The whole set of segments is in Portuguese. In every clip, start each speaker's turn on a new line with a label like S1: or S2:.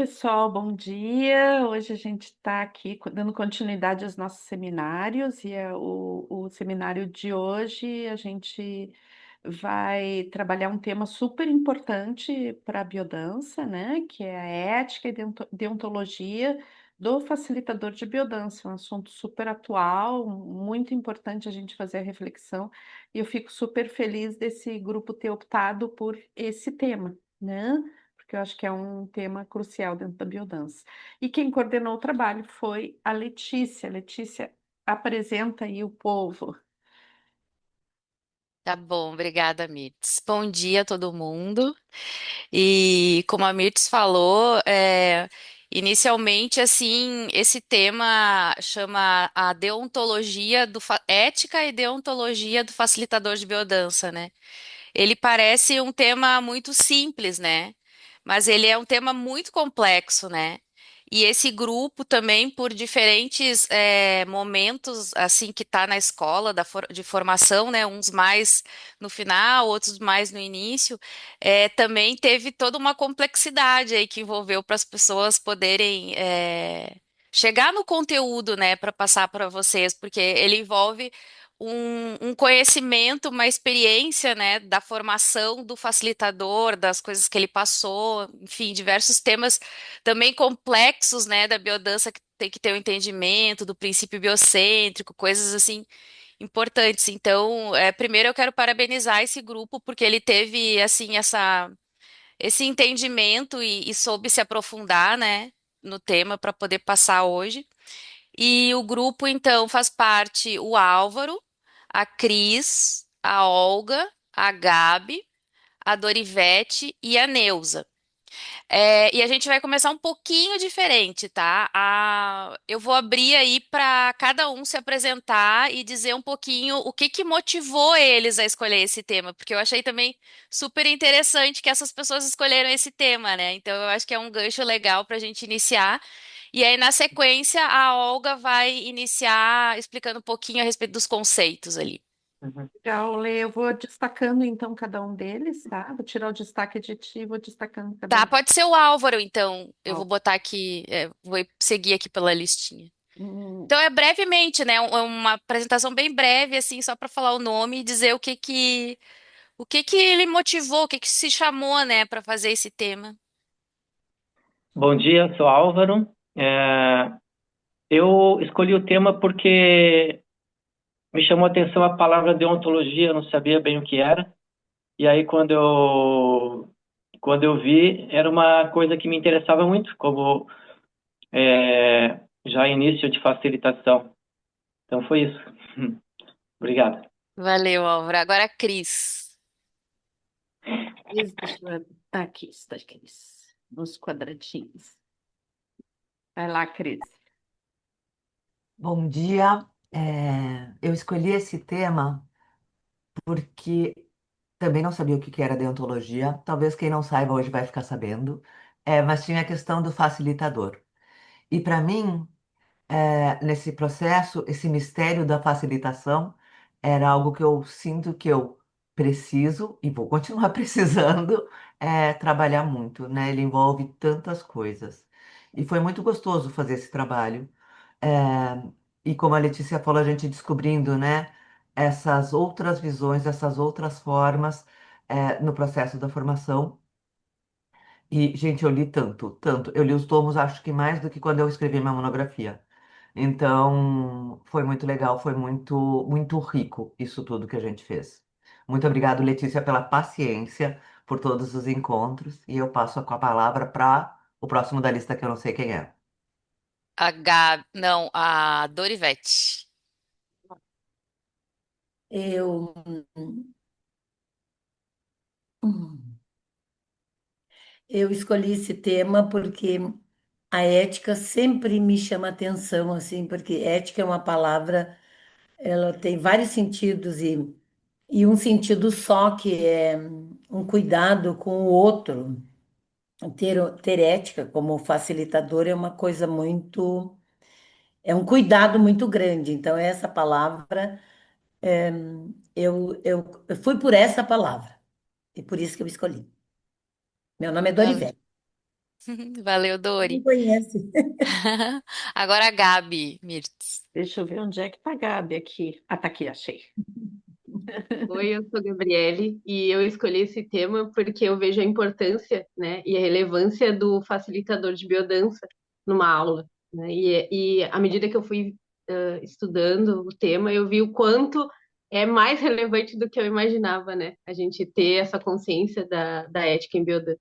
S1: Pessoal, bom dia. Hoje a gente está aqui dando continuidade aos nossos seminários e o seminário de hoje a gente vai trabalhar um tema super importante para a biodança, né? Que é a ética e deontologia do facilitador de biodança, um assunto super atual, muito importante a gente fazer a reflexão, e eu fico super feliz desse grupo ter optado por esse tema, né? Porque eu acho que é um tema crucial dentro da biodança. E quem coordenou o trabalho foi a Letícia. Letícia, apresenta aí o povo.
S2: Tá bom, obrigada, Mirtz. Bom dia a todo mundo. E como a Mirtz falou, inicialmente, assim, esse tema chama a deontologia ética e deontologia do facilitador de biodança, né? Ele parece um tema muito simples, né? Mas ele é um tema muito complexo, né? E esse grupo também, por diferentes momentos, assim, que está na escola de formação, né? Uns mais no final, outros mais no início, também teve toda uma complexidade aí que envolveu para as pessoas poderem chegar no conteúdo, né? Para passar para vocês, porque ele envolve um conhecimento, uma experiência, né, da formação do facilitador, das coisas que ele passou, enfim, diversos temas também complexos, né, da biodança que tem que ter o entendimento do princípio biocêntrico, coisas assim importantes. Então, primeiro eu quero parabenizar esse grupo porque ele teve assim esse entendimento e soube se aprofundar, né, no tema para poder passar hoje. E o grupo, então, faz parte o Álvaro, a Cris, a Olga, a Gabi, a Dorivete e a Neuza. E a gente vai começar um pouquinho diferente, tá? Eu vou abrir aí para cada um se apresentar e dizer um pouquinho o que que motivou eles a escolher esse tema, porque eu achei também super interessante que essas pessoas escolheram esse tema, né? Então eu acho que é um gancho legal para a gente iniciar. E aí, na sequência, a Olga vai iniciar explicando um pouquinho a respeito dos conceitos ali.
S1: Uhum. Legal, Lê. Eu vou destacando então cada um deles, tá? Vou tirar o destaque de ti e vou destacando cada
S2: Tá,
S1: um.
S2: pode ser o Álvaro, então. Eu vou
S1: Ó,
S2: botar aqui, vou seguir aqui pela listinha.
S1: hum,
S2: Então é brevemente, né? Uma apresentação bem breve, assim, só para falar o nome e dizer o que que ele motivou, o que que se chamou, né, para fazer esse tema.
S3: Bom dia, sou Álvaro. Eu escolhi o tema porque me chamou a atenção a palavra deontologia, eu não sabia bem o que era. E aí, quando eu vi, era uma coisa que me interessava muito, como já início de facilitação. Então foi isso. Obrigado.
S2: Valeu, Álvaro. Agora a Cris.
S1: deixa eu... Aqui está, Cris, nos quadradinhos. Vai lá, Cris.
S4: Bom dia. Eu escolhi esse tema porque também não sabia o que que era deontologia. Talvez quem não saiba hoje vai ficar sabendo. Mas tinha a questão do facilitador. E para mim, nesse processo, esse mistério da facilitação era algo que eu sinto que eu preciso e vou continuar precisando trabalhar muito, né? Ele envolve tantas coisas. E foi muito gostoso fazer esse trabalho. É, e como a Letícia falou, a gente descobrindo, né, essas outras visões, essas outras formas, no processo da formação. E, gente, eu li tanto, tanto. Eu li os tomos, acho que mais do que quando eu escrevi minha monografia. Então, foi muito legal, foi muito, muito rico isso tudo que a gente fez. Muito obrigado, Letícia, pela paciência, por todos os encontros. E eu passo com a palavra para o próximo da lista, que eu não sei quem é.
S2: Não, a Dorivete.
S5: Eu, hum, eu escolhi esse tema porque a ética sempre me chama atenção, assim, porque ética é uma palavra, ela tem vários sentidos e um sentido só que é um cuidado com o outro. Ter ética como facilitador é uma coisa muito, é um cuidado muito grande. Então, essa palavra, eu fui por essa palavra e por isso que eu escolhi. Meu nome é
S2: Va-
S5: Dorivete.
S2: Valeu,
S5: Não
S2: Dori.
S5: conhece.
S2: Agora a Gabi, Mirtz.
S1: Deixa eu ver onde é que tá a Gabi aqui. Ah, tá aqui, achei.
S6: Oi, eu sou a Gabriele e eu escolhi esse tema porque eu vejo a importância, né, e a relevância do facilitador de biodança numa aula, né? E à medida que eu fui estudando o tema, eu vi o quanto é mais relevante do que eu imaginava, né? A gente ter essa consciência da ética em biodança.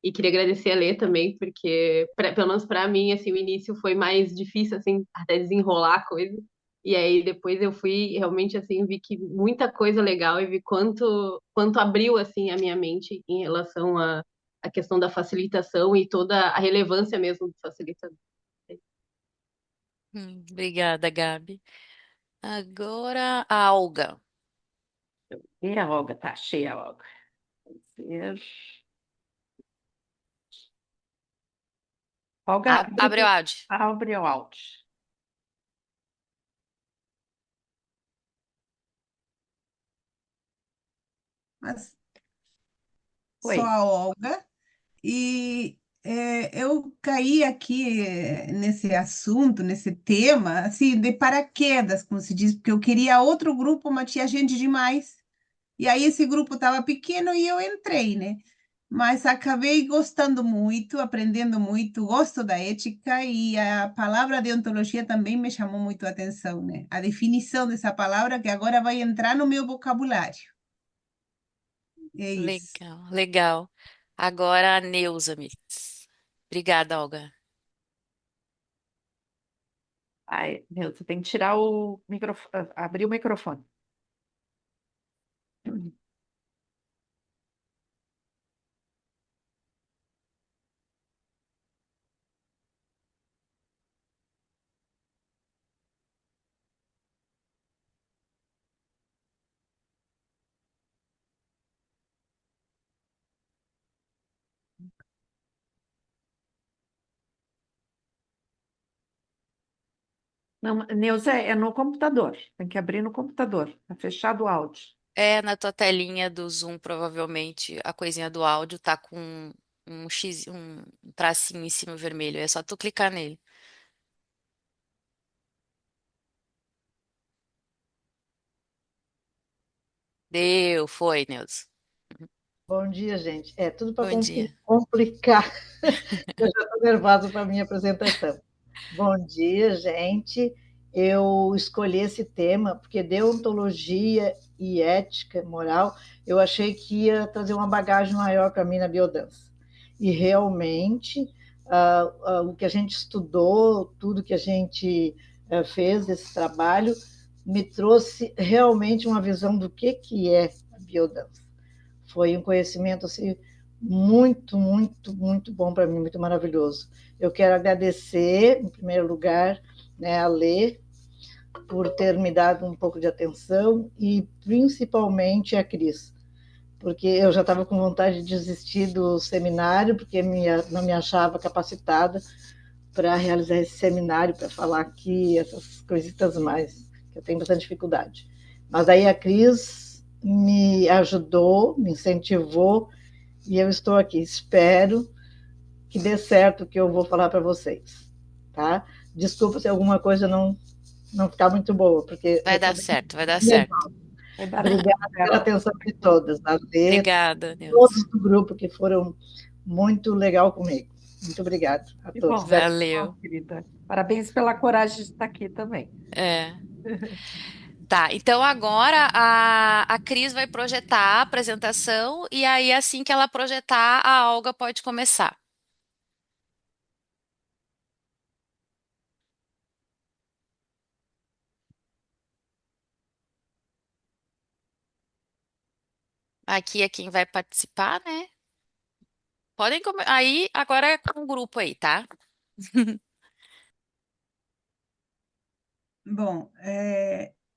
S6: E queria agradecer a Lê também, porque, pelo menos para mim, assim, o início foi mais difícil, assim, até desenrolar a coisa. E aí depois eu fui, realmente, assim, vi que muita coisa legal e vi quanto abriu, assim, a minha mente em relação à questão da facilitação e toda a relevância mesmo do facilitador.
S2: Obrigada, Gabi. Agora a Olga.
S1: E a Olga, tá, achei a Olga. Vamos ver. Olga,
S2: Abre o áudio.
S1: abre o áudio.
S7: Mas
S1: Oi.
S7: sou a Olga e eu caí aqui nesse assunto, nesse tema, assim, de paraquedas, como se diz, porque eu queria outro grupo, mas tinha gente demais. E aí esse grupo estava pequeno e eu entrei, né? Mas acabei gostando muito, aprendendo muito, gosto da ética e a palavra deontologia também me chamou muito a atenção, né? A definição dessa palavra que agora vai entrar no meu vocabulário. É isso.
S2: Legal, legal. Agora a Neuza Mirtz. Obrigada, Olga.
S1: Ai, meu, você tem que tirar o microfone, abrir o microfone. Não, Neuza, é no computador. Tem que abrir no computador. Tá fechado o áudio.
S2: É, na tua telinha do Zoom, provavelmente a coisinha do áudio tá com um X, um tracinho em cima vermelho. É só tu clicar nele. Deu, foi, Neuza.
S8: Bom dia, gente. É tudo para
S2: Bom dia.
S8: complicar. Eu já estou nervosa para a minha apresentação. Bom dia, gente. Eu escolhi esse tema porque deontologia e ética moral eu achei que ia trazer uma bagagem maior para mim na biodança. E realmente, o que a gente estudou, tudo que a gente fez, esse trabalho, me trouxe realmente uma visão do que é a biodança. Foi um conhecimento assim, muito, muito, muito bom para mim, muito maravilhoso. Eu quero agradecer, em primeiro lugar, né, a Lê, por ter me dado um pouco de atenção e principalmente a Cris, porque eu já estava com vontade de desistir do seminário, porque não me achava capacitada para realizar esse seminário, para falar aqui essas coisitas mais, que eu tenho bastante dificuldade. Mas aí a Cris me ajudou, me incentivou, e eu estou aqui. Espero que dê certo o que eu vou falar para vocês, tá? Desculpa se alguma coisa não ficar muito boa, porque
S2: Vai
S8: eu
S2: dar
S8: estou
S2: certo, vai dar
S8: bem.
S2: certo.
S1: Vai dar tudo
S8: Obrigada pela
S1: certo.
S8: atenção de todas, a Lê,
S2: Obrigada, Neuza.
S8: todos do grupo que foram muito legal comigo. Muito obrigada a
S1: Que
S8: todos.
S1: bom, que bom,
S2: Valeu.
S1: querida. Parabéns pela coragem de estar aqui também.
S2: É. Tá, então agora a Cris vai projetar a apresentação e aí assim que ela projetar, a Olga pode começar. Aqui é quem vai participar, né? Aí agora é com o grupo aí, tá?
S7: Bom,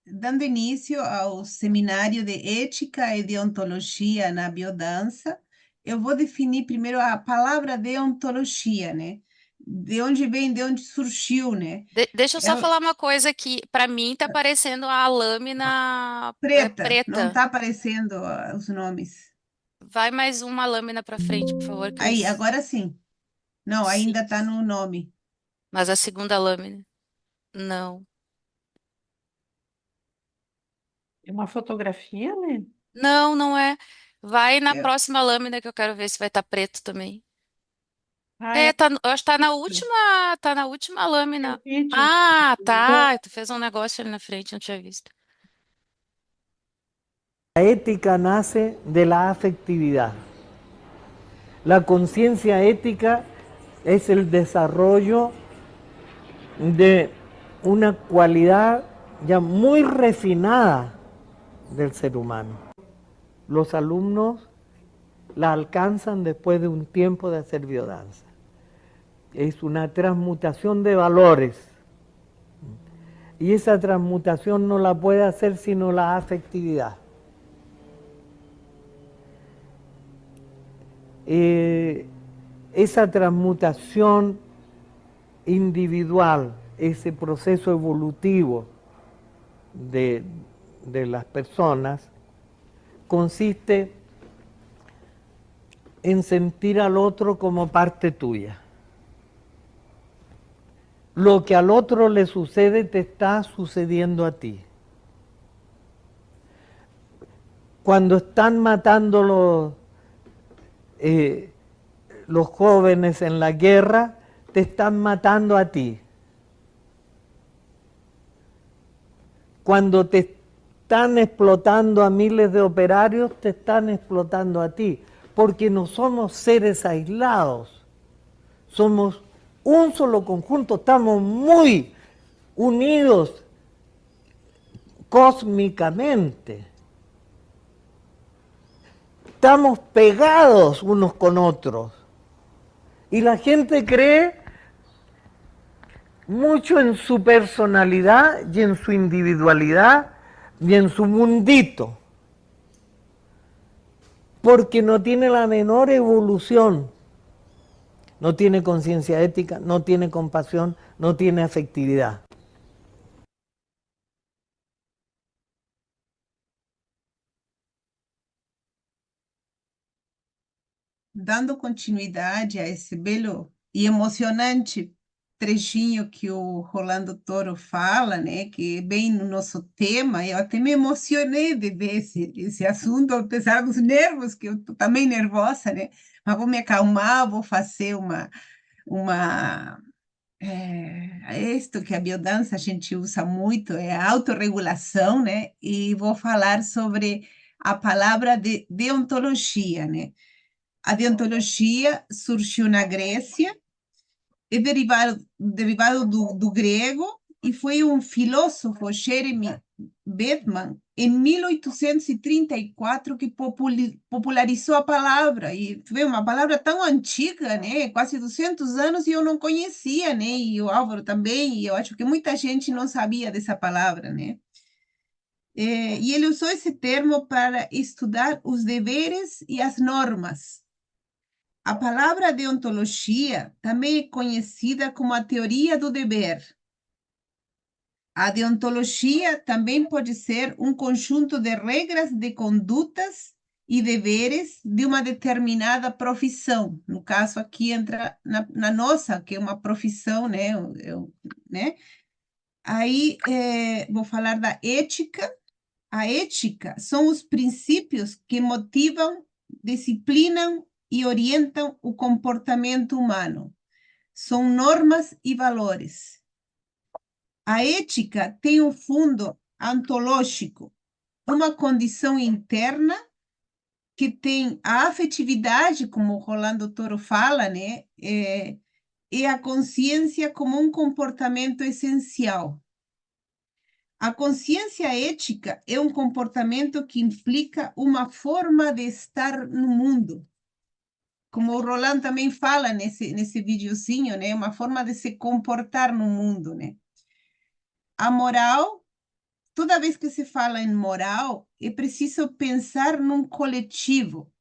S7: dando início ao seminário de Ética e Deontologia na Biodança, eu vou definir primeiro a palavra deontologia, né? De onde vem, de onde surgiu, né?
S2: Deixa eu só
S7: Ela,
S2: falar uma coisa que pra mim tá parecendo a lâmina
S7: preta, não
S2: preta.
S7: está aparecendo os nomes.
S2: Vai mais uma lâmina pra frente, por favor,
S7: Aí,
S2: Cris.
S7: agora sim. Não,
S2: Sim,
S7: ainda está no nome.
S2: mas a segunda lâmina, não.
S1: É uma fotografia, né?
S2: Não, não é. Vai na
S7: É,
S2: próxima lâmina que eu quero ver se vai estar preto também.
S1: Ah, é
S2: É, tá, eu acho que
S1: vídeo.
S2: tá na última
S1: É o
S2: lâmina.
S1: vídeo.
S2: Ah,
S1: Bom,
S2: tá. Tu fez um negócio ali na frente, eu não tinha visto.
S9: La ética nace de la afectividad. La conciencia ética es el desarrollo de una cualidad ya muy refinada del ser humano. Los alumnos la alcanzan después de un tiempo de hacer biodanza. Es una transmutación de valores. Y esa transmutación no la puede hacer sino la afectividad. Esa transmutación individual, ese proceso evolutivo de las personas, consiste en sentir al otro como parte tuya. Lo que al otro le sucede te está sucediendo a ti. Cuando están matando los jóvenes en la guerra, te están matando a ti. Cuando te están explotando a miles de operarios, te están explotando a ti. Porque no somos seres aislados, somos un solo conjunto, estamos muy unidos cósmicamente. Estamos pegados unos con otros. Y la gente cree mucho en su personalidad y en su individualidad y en su mundito, porque no tiene la menor evolución, no tiene conciencia ética, no tiene compasión, no tiene afectividad.
S7: dando continuidade a esse belo e emocionante trechinho que o Rolando Toro fala, né, que é bem no nosso tema, eu até me emocionei de ver esse assunto, apesar dos nervos, que eu estou também nervosa, né, mas vou me acalmar, vou fazer uma isto que a biodança a gente usa muito, é a autorregulação, né, e vou falar sobre a palavra de deontologia, né. A deontologia surgiu na Grécia, é derivado do grego, e foi um filósofo, Jeremy Bentham, em 1834, que popularizou a palavra. E foi uma palavra tão antiga, né? Quase 200 anos, e eu não conhecia, né? E o Álvaro também, e eu acho que muita gente não sabia dessa palavra, né? E ele usou esse termo para estudar os deveres e as normas. A palavra deontologia também é conhecida como a teoria do dever. A deontologia também pode ser um conjunto de regras de condutas e deveres de uma determinada profissão. No caso, aqui entra na nossa, que é uma profissão, né? Né? Aí, vou falar da ética. A ética são os princípios que motivam, disciplinam e orientam o comportamento humano. São normas e valores. A ética tem um fundo ontológico, uma condição interna que tem a afetividade, como o Rolando Toro fala, né? E a consciência como um comportamento essencial. A consciência ética é um comportamento que implica uma forma de estar no mundo. Como o Roland também fala nesse videozinho, né? Uma forma de se comportar no mundo, né? A moral, toda vez que se fala em moral, é preciso pensar num coletivo,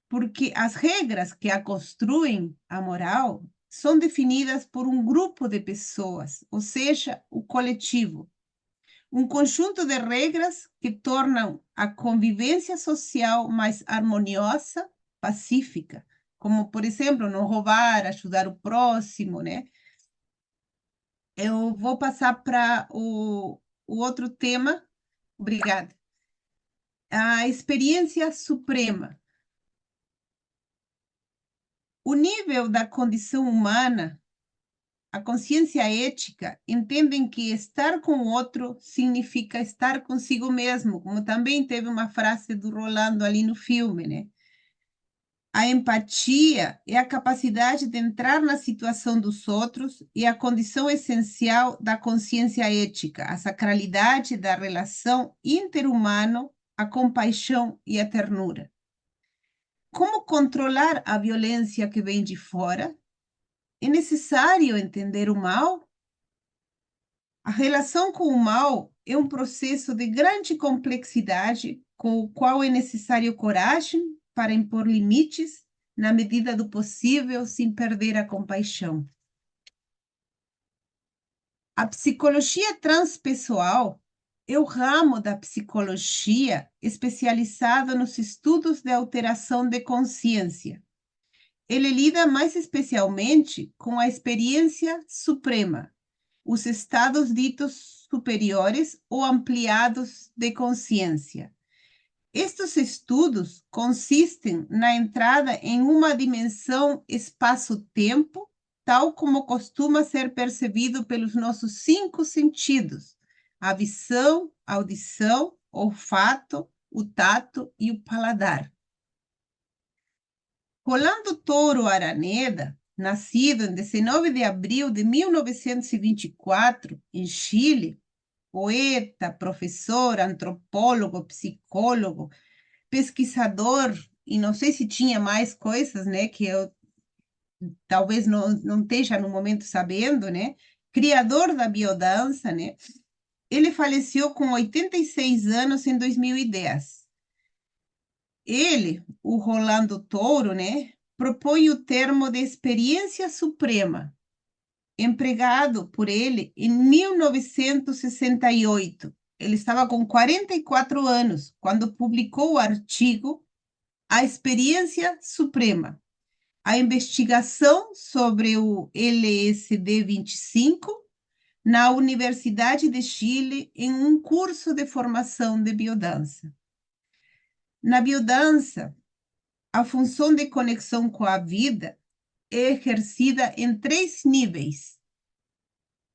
S7: porque as regras que a construem, a moral, são definidas por um grupo de pessoas, ou seja, o coletivo. Um conjunto de regras que tornam a convivência social mais harmoniosa, pacífica, como, por exemplo, não roubar, ajudar o próximo, né? Eu vou passar para o outro tema. Obrigada. A experiência suprema. O nível da condição humana, a consciência ética, entendem que estar com o outro significa estar consigo mesmo, como também teve uma frase do Rolando ali no filme, né? A empatia é a capacidade de entrar na situação dos outros e a condição essencial da consciência ética, a sacralidade da relação interhumana, a compaixão e a ternura. Como controlar a violência que vem de fora? É necessário entender o mal? A relação com o mal é um processo de grande complexidade, com o qual é necessário coragem para impor limites, na medida do possível, sem perder a compaixão. A psicologia transpessoal é o ramo da psicologia especializado nos estudos de alteração de consciência. Ele lida mais especialmente com a experiência suprema, os estados ditos superiores ou ampliados de consciência. Estes estudos consistem na entrada em uma dimensão espaço-tempo, tal como costuma ser percebido pelos nossos 5 sentidos: a visão, a audição, o olfato, o tato e o paladar. Rolando Touro Araneda, nascido em 19 de abril de 1924, em Chile, poeta, professor, antropólogo, psicólogo, pesquisador, e não sei se tinha mais coisas, né, que eu talvez não esteja no momento sabendo, né, criador da biodança, né, ele faleceu com 86 anos em 2010. Ele, o Rolando Touro, né, propõe o termo de experiência suprema, empregado por ele em 1968. Ele estava com 44 anos quando publicou o artigo A Experiência Suprema, a investigação sobre o LSD-25 na Universidade de Chile em um curso de formação de biodança. Na biodança, a função de conexão com a vida é exercida em 3 níveis: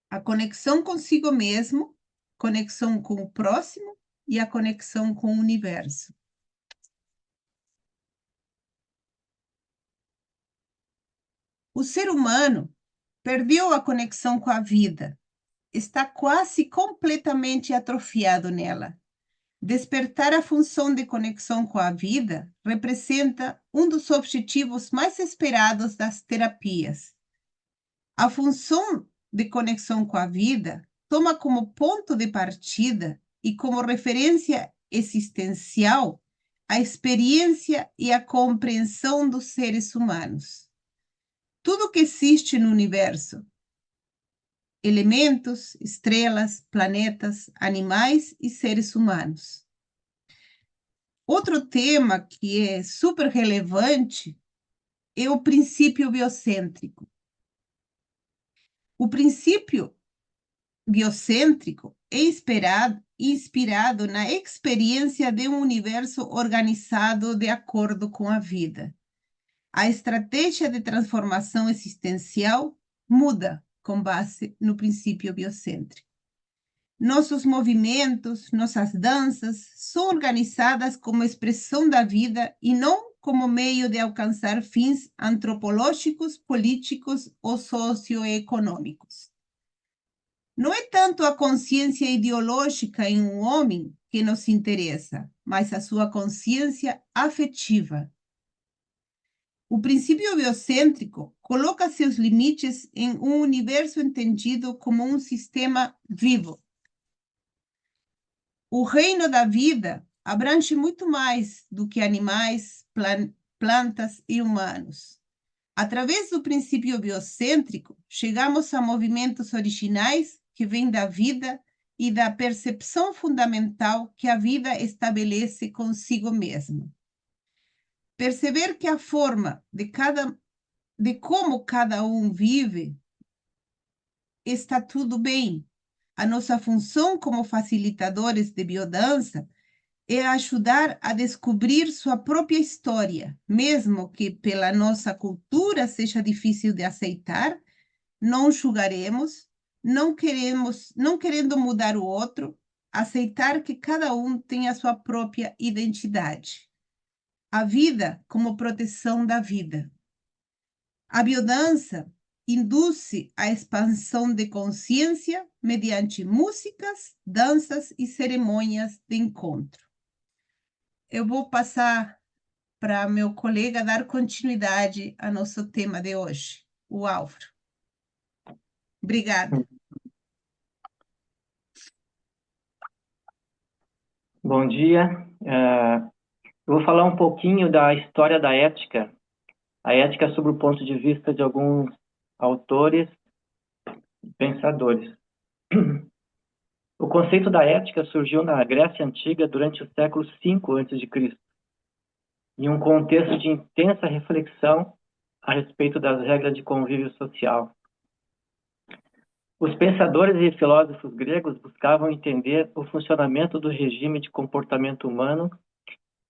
S7: a conexão consigo mesmo, conexão com o próximo e a conexão com o universo. O ser humano perdeu a conexão com a vida, está quase completamente atrofiado nela. Despertar a função de conexão com a vida representa um dos objetivos mais esperados das terapias. A função de conexão com a vida toma como ponto de partida e como referência existencial a experiência e a compreensão dos seres humanos. Tudo que existe no universo, elementos, estrelas, planetas, animais e seres humanos. Outro tema que é super relevante é o princípio biocêntrico. O princípio biocêntrico é inspirado na experiência de um universo organizado de acordo com a vida. A estratégia de transformação existencial muda com base no princípio biocêntrico. Nossos movimentos, nossas danças são organizadas como expressão da vida e não como meio de alcançar fins antropológicos, políticos ou socioeconômicos. Não é tanto a consciência ideológica em um homem que nos interessa, mas a sua consciência afetiva. O princípio biocêntrico coloca seus limites em um universo entendido como um sistema vivo. O reino da vida abrange muito mais do que animais, plantas e humanos. Através do princípio biocêntrico, chegamos a movimentos originais que vêm da vida e da percepção fundamental que a vida estabelece consigo mesma. perceber que a forma de como cada um vive está tudo bem. A nossa função como facilitadores de biodança é ajudar a descobrir sua própria história, mesmo que pela nossa cultura seja difícil de aceitar. Não julgaremos, não querendo mudar o outro, aceitar que cada um tem a sua própria identidade. A vida como proteção da vida. A biodança induz a expansão de consciência mediante músicas, danças e cerimônias de encontro. Eu vou passar para meu colega dar continuidade ao nosso tema de hoje, o Álvaro. Obrigada.
S3: Bom dia. Eu vou falar um pouquinho da história da ética. A ética sob o ponto de vista de alguns autores e pensadores. O conceito da ética surgiu na Grécia Antiga durante o século V a.C., em um contexto de intensa reflexão a respeito das regras de convívio social. Os pensadores e filósofos gregos buscavam entender o funcionamento do regime de comportamento humano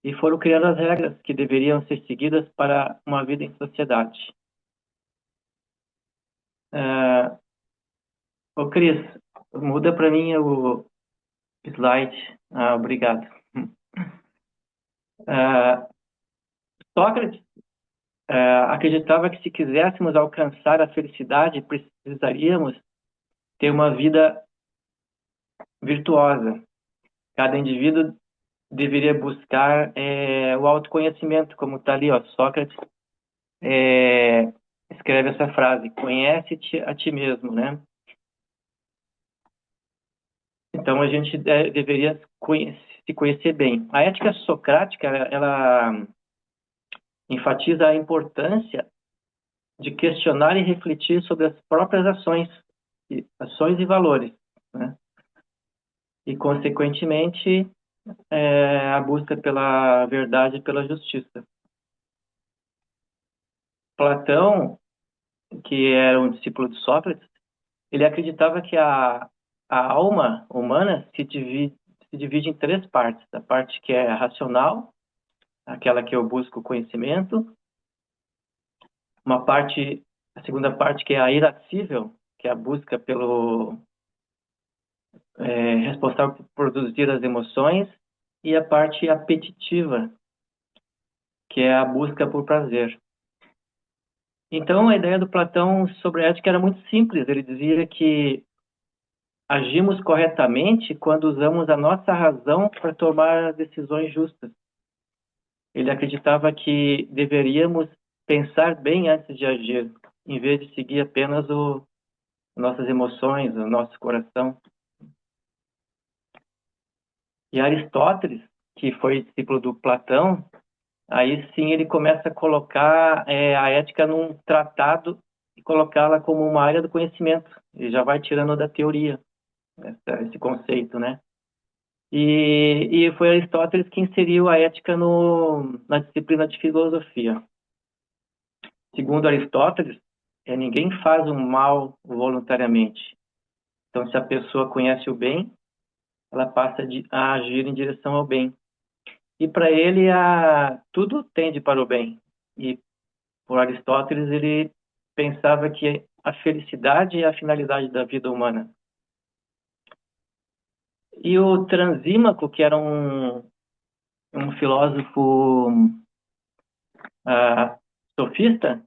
S3: e foram criando as regras que deveriam ser seguidas para uma vida em sociedade. Ô Cris, muda para mim o slide. Obrigado. Sócrates acreditava que se quiséssemos alcançar a felicidade, precisaríamos ter uma vida virtuosa. Cada indivíduo deveria buscar o autoconhecimento, como está ali, ó, Sócrates escreve essa frase: conhece-te a ti mesmo, né? Então a gente deveria se conhecer bem. A ética socrática, ela enfatiza a importância de questionar e refletir sobre as próprias ações e valores, né? E, consequentemente, a busca pela verdade e pela justiça. Platão, que era um discípulo de Sócrates, ele acreditava que a alma humana se divide em três partes. A parte que é racional, aquela que eu busco conhecimento. A segunda parte que é a irascível, que é a busca pelo responsável por produzir as emoções. E a parte apetitiva, que é a busca por prazer. Então, a ideia do Platão sobre a ética era muito simples. Ele dizia que agimos corretamente quando usamos a nossa razão para tomar decisões justas. Ele acreditava que deveríamos pensar bem antes de agir, em vez de seguir apenas nossas emoções, o nosso coração. E Aristóteles, que foi discípulo do Platão, aí sim ele começa a colocar a ética num tratado e colocá-la como uma área do conhecimento. Ele já vai tirando da teoria esse conceito, né? E foi Aristóteles que inseriu a ética na disciplina de filosofia. Segundo Aristóteles, ninguém faz um mal voluntariamente. Então, se a pessoa conhece o bem, ela passa a agir em direção ao bem. E para ele, tudo tende para o bem. E por Aristóteles, ele pensava que a felicidade é a finalidade da vida humana. E o Transímaco, que era um filósofo sofista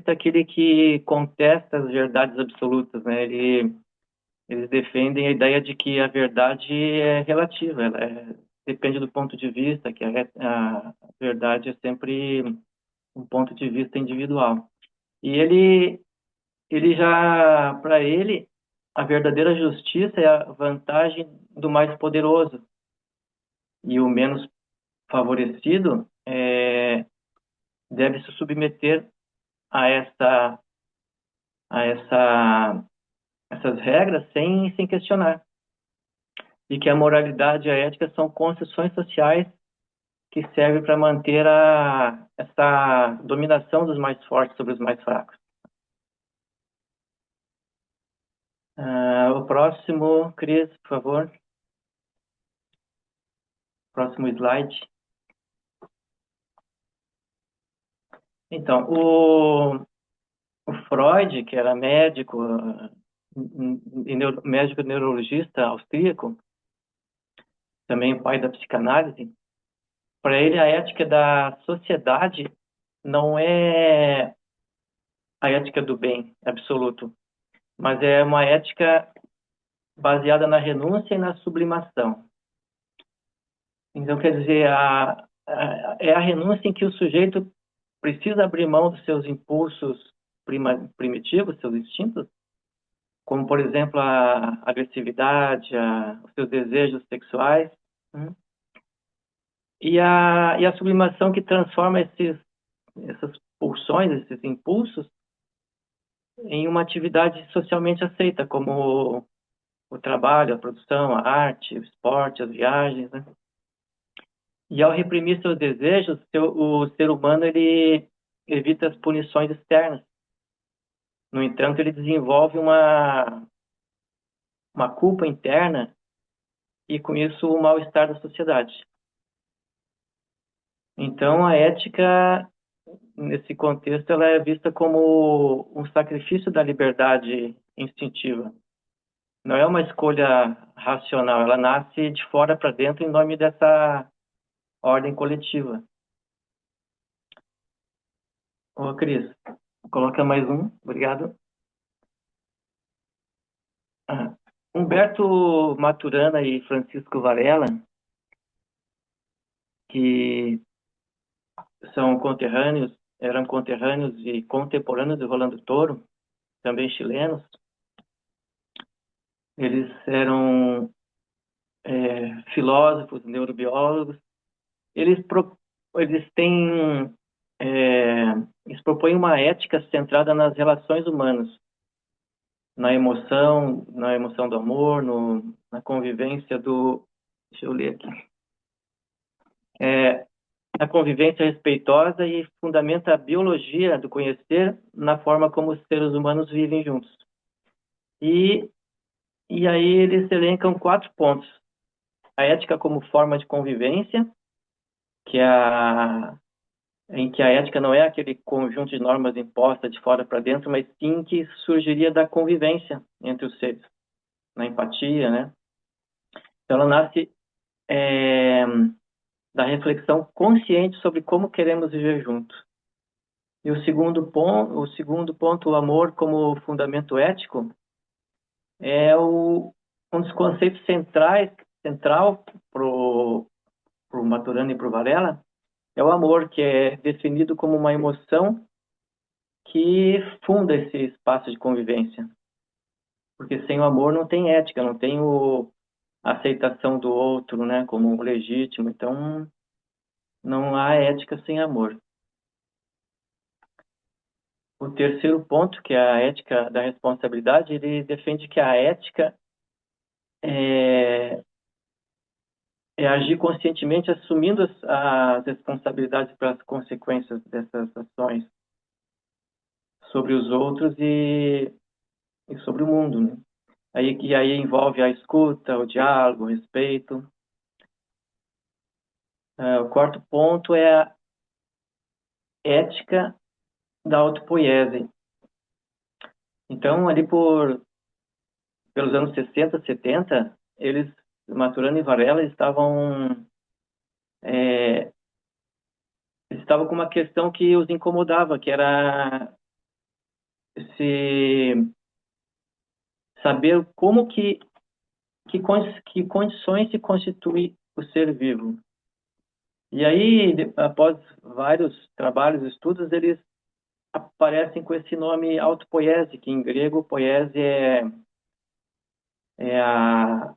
S3: é aquele que contesta as verdades absolutas, né? Eles defendem a ideia de que a verdade é relativa, ela depende do ponto de vista, que a verdade é sempre um ponto de vista individual. E para ele, a verdadeira justiça é a vantagem do mais poderoso. E o menos favorecido deve se submeter a essas regras sem questionar. E que a moralidade e a ética são construções sociais que serve para manter essa dominação dos mais fortes sobre os mais fracos. O próximo, Cris, por favor. Próximo slide. Então, o Freud, que era médico, médico neurologista austríaco, também o pai da psicanálise, para ele a ética da sociedade não é a ética do bem absoluto, mas é uma ética baseada na renúncia e na sublimação. Então, quer dizer, é a renúncia em que o sujeito precisa abrir mão dos seus impulsos primitivos, seus instintos, como, por exemplo, a agressividade, os seus desejos sexuais, né? E a sublimação que transforma essas pulsões, esses impulsos, em uma atividade socialmente aceita, como o trabalho, a produção, a arte, o esporte, as viagens, né? E ao reprimir seus desejos, o ser humano ele evita as punições externas. No entanto, ele desenvolve uma culpa interna e, com isso, o mal-estar da sociedade. Então, a ética, nesse contexto, ela é vista como um sacrifício da liberdade instintiva. Não é uma escolha racional, ela nasce de fora para dentro em nome dessa ordem coletiva. Ô, Cris, coloca mais um, obrigado. Humberto Maturana e Francisco Varela, que eram conterrâneos e contemporâneos de Rolando Toro, também chilenos. Eles eram filósofos, neurobiólogos. Eles propõem uma ética centrada nas relações humanas, na emoção do amor, na convivência deixa eu ler aqui. A convivência respeitosa e fundamenta a biologia do conhecer na forma como os seres humanos vivem juntos. E aí eles elencam 4 pontos. A ética como forma de convivência, em que a ética não é aquele conjunto de normas impostas de fora para dentro, mas sim que surgiria da convivência entre os seres, na empatia, né? Então ela nasce da reflexão consciente sobre como queremos viver juntos. E o segundo ponto, o amor como fundamento ético, é um dos conceitos central para o Maturana e para o Varela, é o amor, que é definido como uma emoção que funda esse espaço de convivência. Porque sem o amor não tem ética, não tem a aceitação do outro, né, como legítimo. Então, não há ética sem amor. O terceiro ponto, que é a ética da responsabilidade, ele defende que a ética é agir conscientemente, assumindo as responsabilidades pelas consequências dessas ações sobre os outros e sobre o mundo, né? Aí envolve a escuta, o diálogo, o respeito. O quarto ponto é a ética da autopoiese. Então, ali pelos anos 60, 70, Maturana e Varela, estavam com uma questão que os incomodava, que era saber como que condições se constitui o ser vivo. E aí, após vários trabalhos, estudos, eles aparecem com esse nome autopoiese, que em grego poiese é a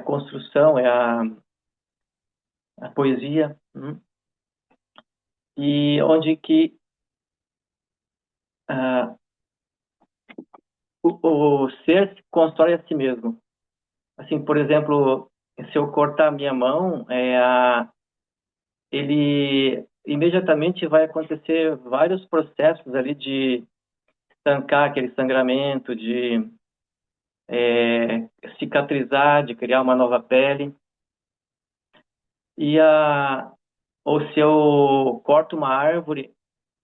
S3: construção, é a poesia, e onde que o ser se constrói a si mesmo. Assim, por exemplo, se eu cortar a minha mão, ele imediatamente vai acontecer vários processos ali de estancar aquele sangramento, de cicatrizar, de criar uma nova pele. Ou se eu corto uma árvore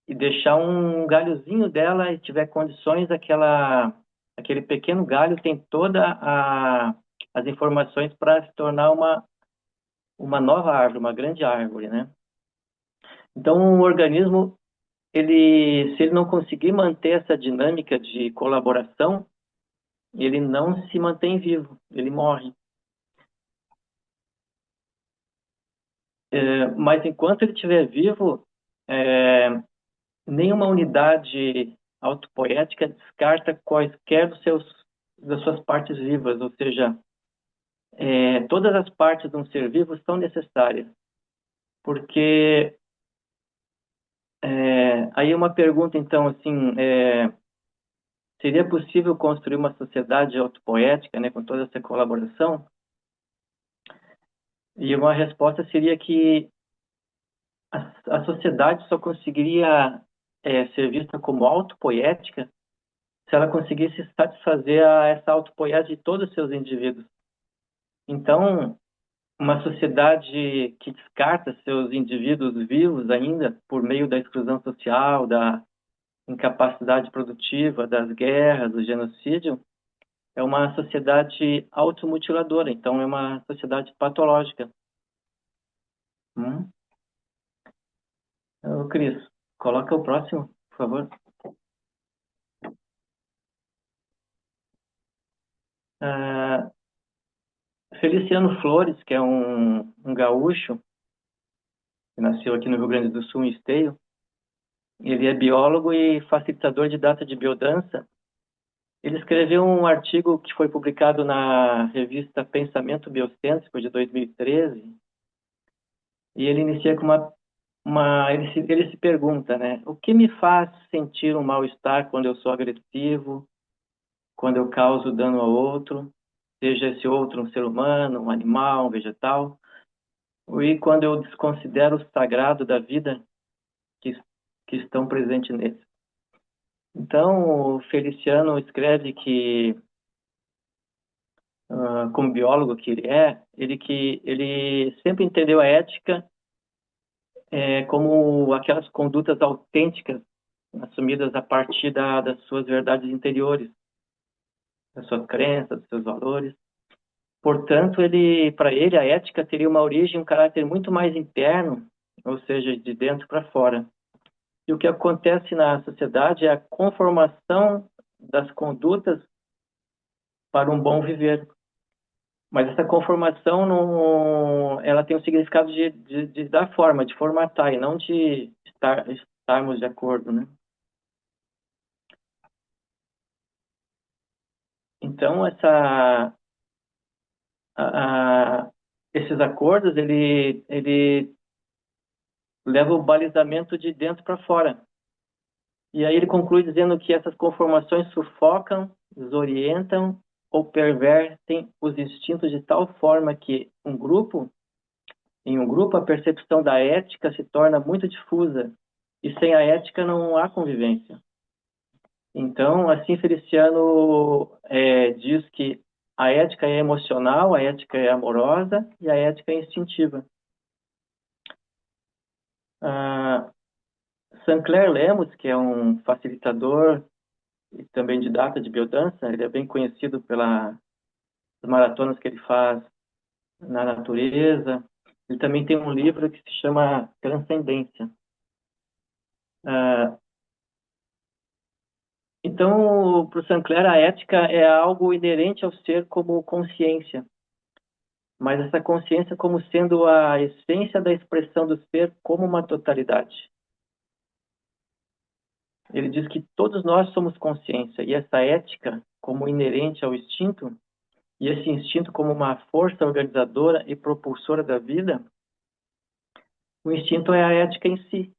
S3: e deixar um galhozinho dela e tiver condições, aquele pequeno galho tem as informações para se tornar uma nova árvore, uma grande árvore, né? Então, o organismo, se ele não conseguir manter essa dinâmica de colaboração, ele não se mantém vivo, ele morre. Mas enquanto ele estiver vivo, nenhuma unidade autopoética descarta quaisquer das suas partes vivas, ou seja, todas as partes de um ser vivo são necessárias, porque aí uma pergunta, então, assim, seria possível construir uma sociedade autopoética, né, com toda essa colaboração? E uma resposta seria que a sociedade só conseguiria ser vista como autopoética se ela conseguisse satisfazer essa autopoética de todos os seus indivíduos. Então, uma sociedade que descarta seus indivíduos vivos ainda por meio da exclusão social, da incapacidade produtiva, das guerras, do genocídio, é uma sociedade automutiladora, então é uma sociedade patológica. Cris, coloca o próximo, por favor. Feliciano Flores, que é um gaúcho, que nasceu aqui no Rio Grande do Sul, em Esteio. Ele é biólogo e facilitador de data de biodança. Ele escreveu um artigo que foi publicado na revista Pensamento Biocêntrico, de 2013, e ele inicia com ele se pergunta, né? O que me faz sentir um mal-estar quando eu sou agressivo, quando eu causo dano ao outro, seja esse outro um ser humano, um animal, um vegetal, e quando eu desconsidero o sagrado da vida que estão presentes nele. Então, o Feliciano escreve que, como biólogo que ele sempre entendeu a ética como aquelas condutas autênticas assumidas a partir das suas verdades interiores, das suas crenças, dos seus valores. Portanto, para ele, a ética teria uma origem, um caráter muito mais interno, ou seja, de dentro para fora. E o que acontece na sociedade é a conformação das condutas para um bom viver. Mas essa conformação ela tem o significado de dar forma, de formatar, e não de estarmos de acordo, né? Então, esses acordos, ele leva o balizamento de dentro para fora. E aí ele conclui dizendo que essas conformações sufocam, desorientam ou pervertem os instintos de tal forma que em um grupo, a percepção da ética se torna muito difusa e sem a ética não há convivência. Então, assim, Feliciano diz que a ética é emocional, a ética é amorosa e a ética é instintiva. Sancler Lemos, que é um facilitador e também didata de biodança, ele é bem conhecido pelas maratonas que ele faz na natureza. Ele também tem um livro que se chama Transcendência. Então, para o Sancler, a ética é algo inerente ao ser como consciência, mas essa consciência como sendo a essência da expressão do ser como uma totalidade. Ele diz que todos nós somos consciência, e essa ética, como inerente ao instinto, e esse instinto como uma força organizadora e propulsora da vida, o instinto é a ética em si,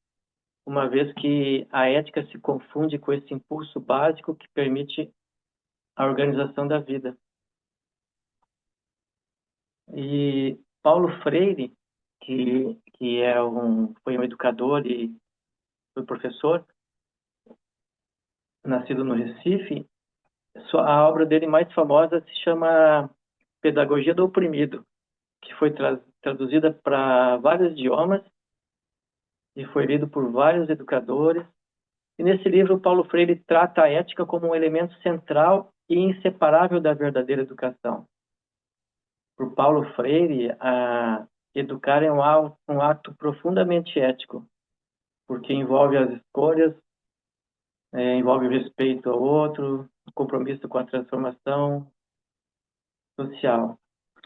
S3: uma vez que a ética se confunde com esse impulso básico que permite a organização da vida. E Paulo Freire, que que foi um educador e foi professor, nascido no Recife. A obra dele mais famosa se chama Pedagogia do Oprimido, que foi traduzida para vários idiomas e foi lido por vários educadores. E nesse livro, Paulo Freire trata a ética como um elemento central e inseparável da verdadeira educação. Por Paulo Freire, educar é um ato profundamente ético, porque envolve as escolhas, envolve o respeito ao outro, o compromisso com a transformação social.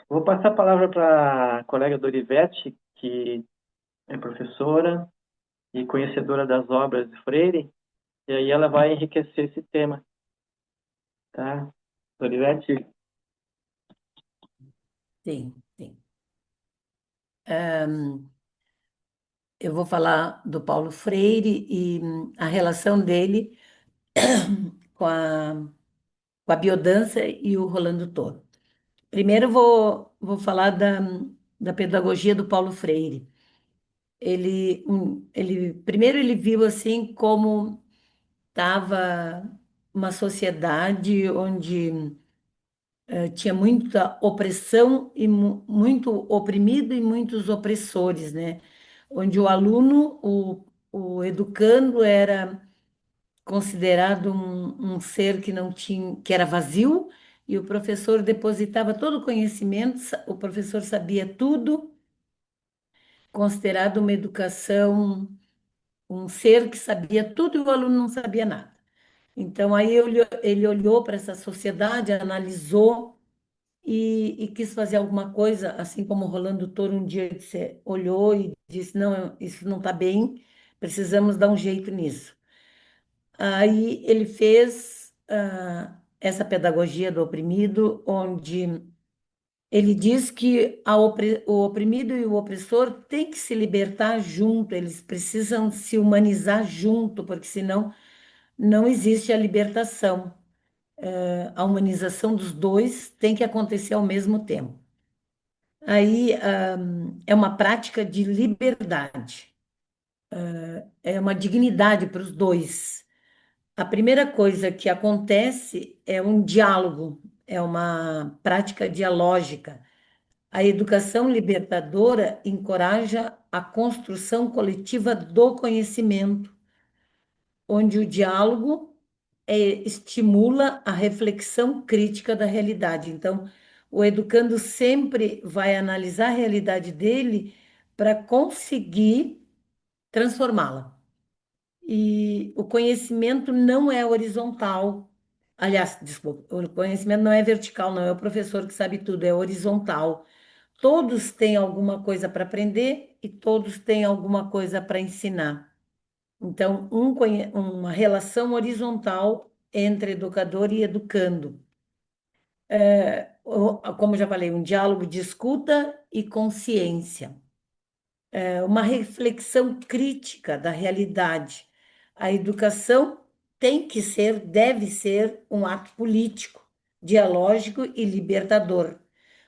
S3: Vou passar a palavra para a colega Dorivete, que é professora e conhecedora das obras de Freire, e aí ela vai enriquecer esse tema. Tá? Dorivete?
S5: Sim, sim. Eu vou falar do Paulo Freire e a relação dele com a biodança e o Rolando Toro. Primeiro vou falar da pedagogia do Paulo Freire. Primeiro ele viu assim como estava uma sociedade onde tinha muita opressão e muito oprimido e muitos opressores, né? Onde o aluno, o educando era considerado um ser que não tinha, que era vazio, e o professor depositava todo o conhecimento, o professor sabia tudo, considerado uma educação, um ser que sabia tudo e o aluno não sabia nada. Então, aí ele olhou para essa sociedade, analisou e quis fazer alguma coisa, assim como o Rolando Toro um dia olhou e disse: não, isso não está bem, precisamos dar um jeito nisso. Aí ele fez essa pedagogia do oprimido, onde ele diz que o oprimido e o opressor têm que se libertar junto, eles precisam se humanizar junto, porque senão não existe a libertação. A humanização dos dois tem que acontecer ao mesmo tempo. Aí é uma prática de liberdade, é uma dignidade para os dois. A primeira coisa que acontece é um diálogo, é uma prática dialógica. A educação libertadora encoraja a construção coletiva do conhecimento, onde o diálogo estimula a reflexão crítica da realidade. Então, o educando sempre vai analisar a realidade dele para conseguir transformá-la. E o conhecimento não é horizontal. Aliás, desculpa, o conhecimento não é vertical, não é o professor que sabe tudo, é horizontal. Todos têm alguma coisa para aprender e todos têm alguma coisa para ensinar. Então, uma relação horizontal entre educador e educando. Como já falei, um diálogo de escuta e consciência. Uma reflexão crítica da realidade. A educação tem que ser, deve ser um ato político, dialógico e libertador,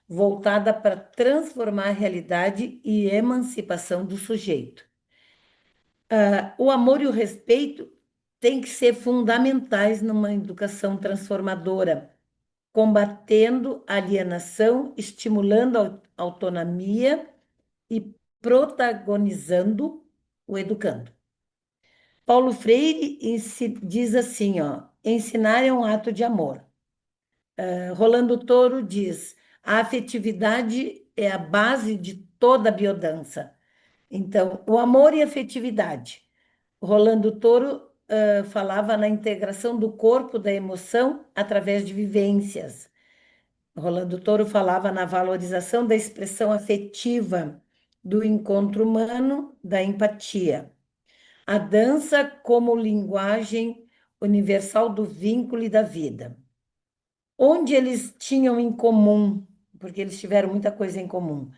S5: voltada para transformar a realidade e emancipação do sujeito. O amor e o respeito têm que ser fundamentais numa educação transformadora, combatendo a alienação, estimulando a autonomia e protagonizando o educando. Paulo Freire diz assim, ó, ensinar é um ato de amor. Rolando Toro diz, a afetividade é a base de toda a biodança. Então, o amor e a afetividade. Rolando Toro falava na integração do corpo, da emoção, através de vivências. Rolando Toro falava na valorização da expressão afetiva, do encontro humano, da empatia. A dança como linguagem universal do vínculo e da vida. Onde eles tinham em comum, porque eles tiveram muita coisa em comum.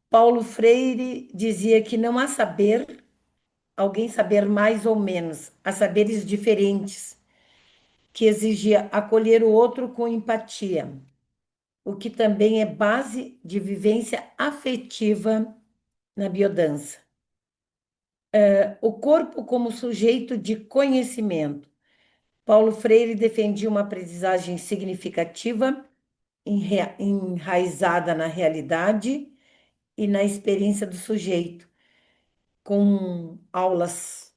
S5: Paulo Freire dizia que não há saber, alguém saber mais ou menos, há saberes diferentes, que exigia acolher o outro com empatia, o que também é base de vivência afetiva na biodança. O corpo como sujeito de conhecimento. Paulo Freire defendia uma aprendizagem significativa, enraizada na realidade e na experiência do sujeito, com aulas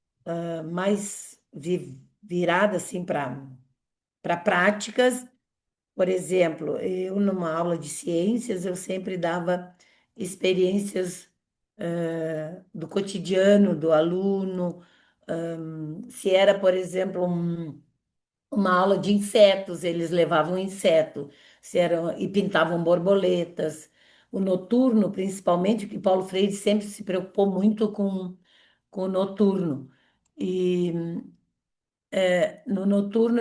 S5: mais viradas assim, para práticas. Por exemplo, eu numa aula de ciências, eu sempre dava experiências do cotidiano do aluno. Se era, por exemplo, uma aula de insetos, eles levavam inseto, se eram, e pintavam borboletas. O noturno, principalmente, porque Paulo Freire sempre se preocupou muito com o noturno. E no noturno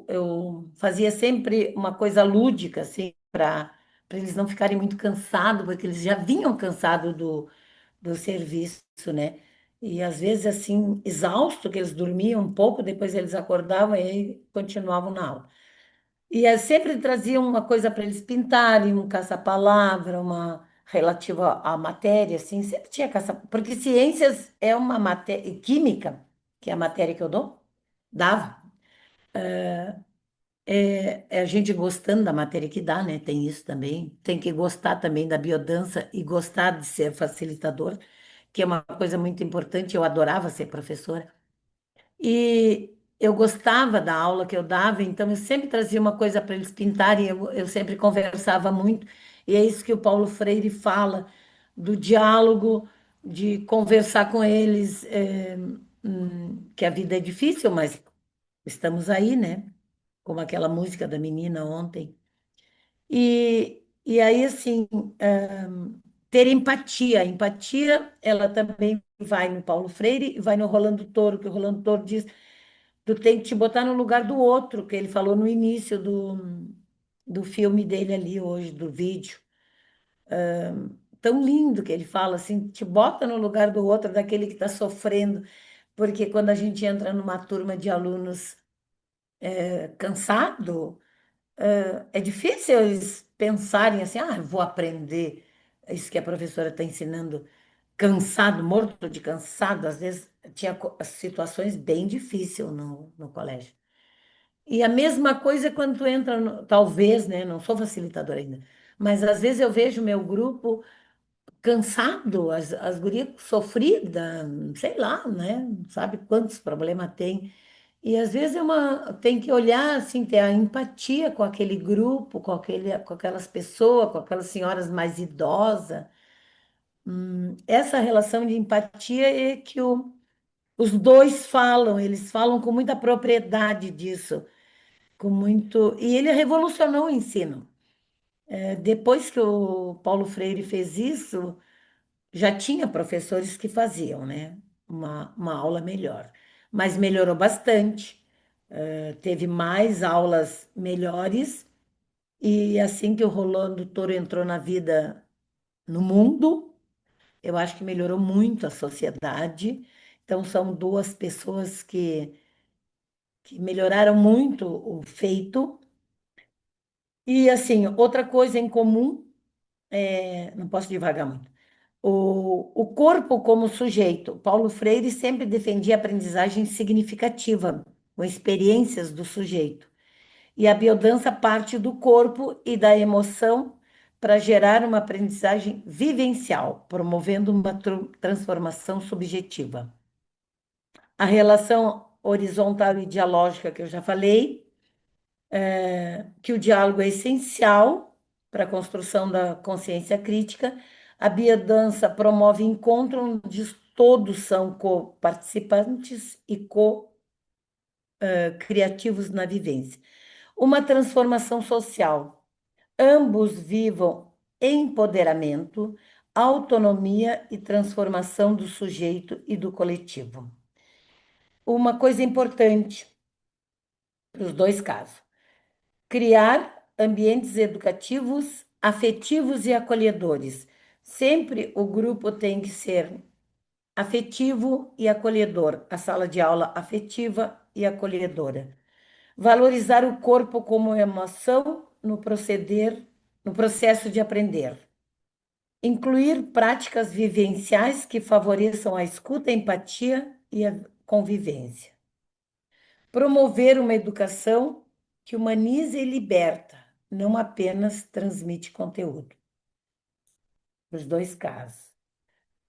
S5: eu fazia sempre uma coisa lúdica, assim, para eles não ficarem muito cansados, porque eles já vinham cansados do serviço, né? E às vezes, assim, exausto, que eles dormiam um pouco, depois eles acordavam e aí continuavam na aula. E sempre traziam uma coisa para eles pintarem, um caça-palavra, uma relativa à matéria, assim, sempre tinha caça, porque ciências é uma matéria, química, que é a matéria que eu dava, é a gente gostando da matéria que dá, né? Tem isso também. Tem que gostar também da biodança e gostar de ser facilitador, que é uma coisa muito importante. Eu adorava ser professora. E eu gostava da aula que eu dava, então eu sempre trazia uma coisa para eles pintarem, eu sempre conversava muito. E é isso que o Paulo Freire fala, do diálogo, de conversar com eles, que a vida é difícil, mas estamos aí, né? Como aquela música da menina ontem. E aí, assim, ter empatia. A empatia, ela também vai no Paulo Freire e vai no Rolando Toro, que o Rolando Toro diz: tu tem que te botar no lugar do outro, que ele falou no início do filme dele ali hoje, do vídeo. Tão lindo que ele fala assim, te bota no lugar do outro, daquele que está sofrendo, porque quando a gente entra numa turma de alunos cansado, é difícil eles pensarem assim, ah, eu vou aprender isso que a professora está ensinando, cansado, morto de cansado, às vezes tinha situações bem difíceis no colégio. E a mesma coisa quando tu entra, talvez, né? Não sou facilitadora ainda, mas às vezes eu vejo meu grupo cansado, as gurias sofridas, sei lá, né? Sabe quantos problemas tem. E às vezes tem que olhar, assim, ter a empatia com aquele grupo, com aquelas pessoas, com aquelas senhoras mais idosas. Essa relação de empatia é que os dois falam, eles falam com muita propriedade disso, com muito. E ele revolucionou o ensino. Depois que o Paulo Freire fez isso, já tinha professores que faziam, né? Uma aula melhor. Mas melhorou bastante. Teve mais aulas melhores. E assim que o Rolando Toro entrou na vida, no mundo, eu acho que melhorou muito a sociedade. Então, são duas pessoas que melhoraram muito o feito. E, assim, outra coisa em comum, não posso devagar muito. O corpo como sujeito. Paulo Freire sempre defendia a aprendizagem significativa, com experiências do sujeito. E a biodança parte do corpo e da emoção para gerar uma aprendizagem vivencial, promovendo uma transformação subjetiva. A relação horizontal e dialógica que eu já falei, que o diálogo é essencial para a construção da consciência crítica. A biodança promove encontro onde todos são co-participantes e co-criativos na vivência. Uma transformação social. Ambos vivam empoderamento, autonomia e transformação do sujeito e do coletivo. Uma coisa importante para os dois casos: criar ambientes educativos, afetivos e acolhedores. Sempre o grupo tem que ser afetivo e acolhedor, a sala de aula afetiva e acolhedora. Valorizar o corpo como emoção no proceder, no processo de aprender. Incluir práticas vivenciais que favoreçam a escuta, a empatia e a convivência. Promover uma educação que humaniza e liberta, não apenas transmite conteúdo. Nos dois casos.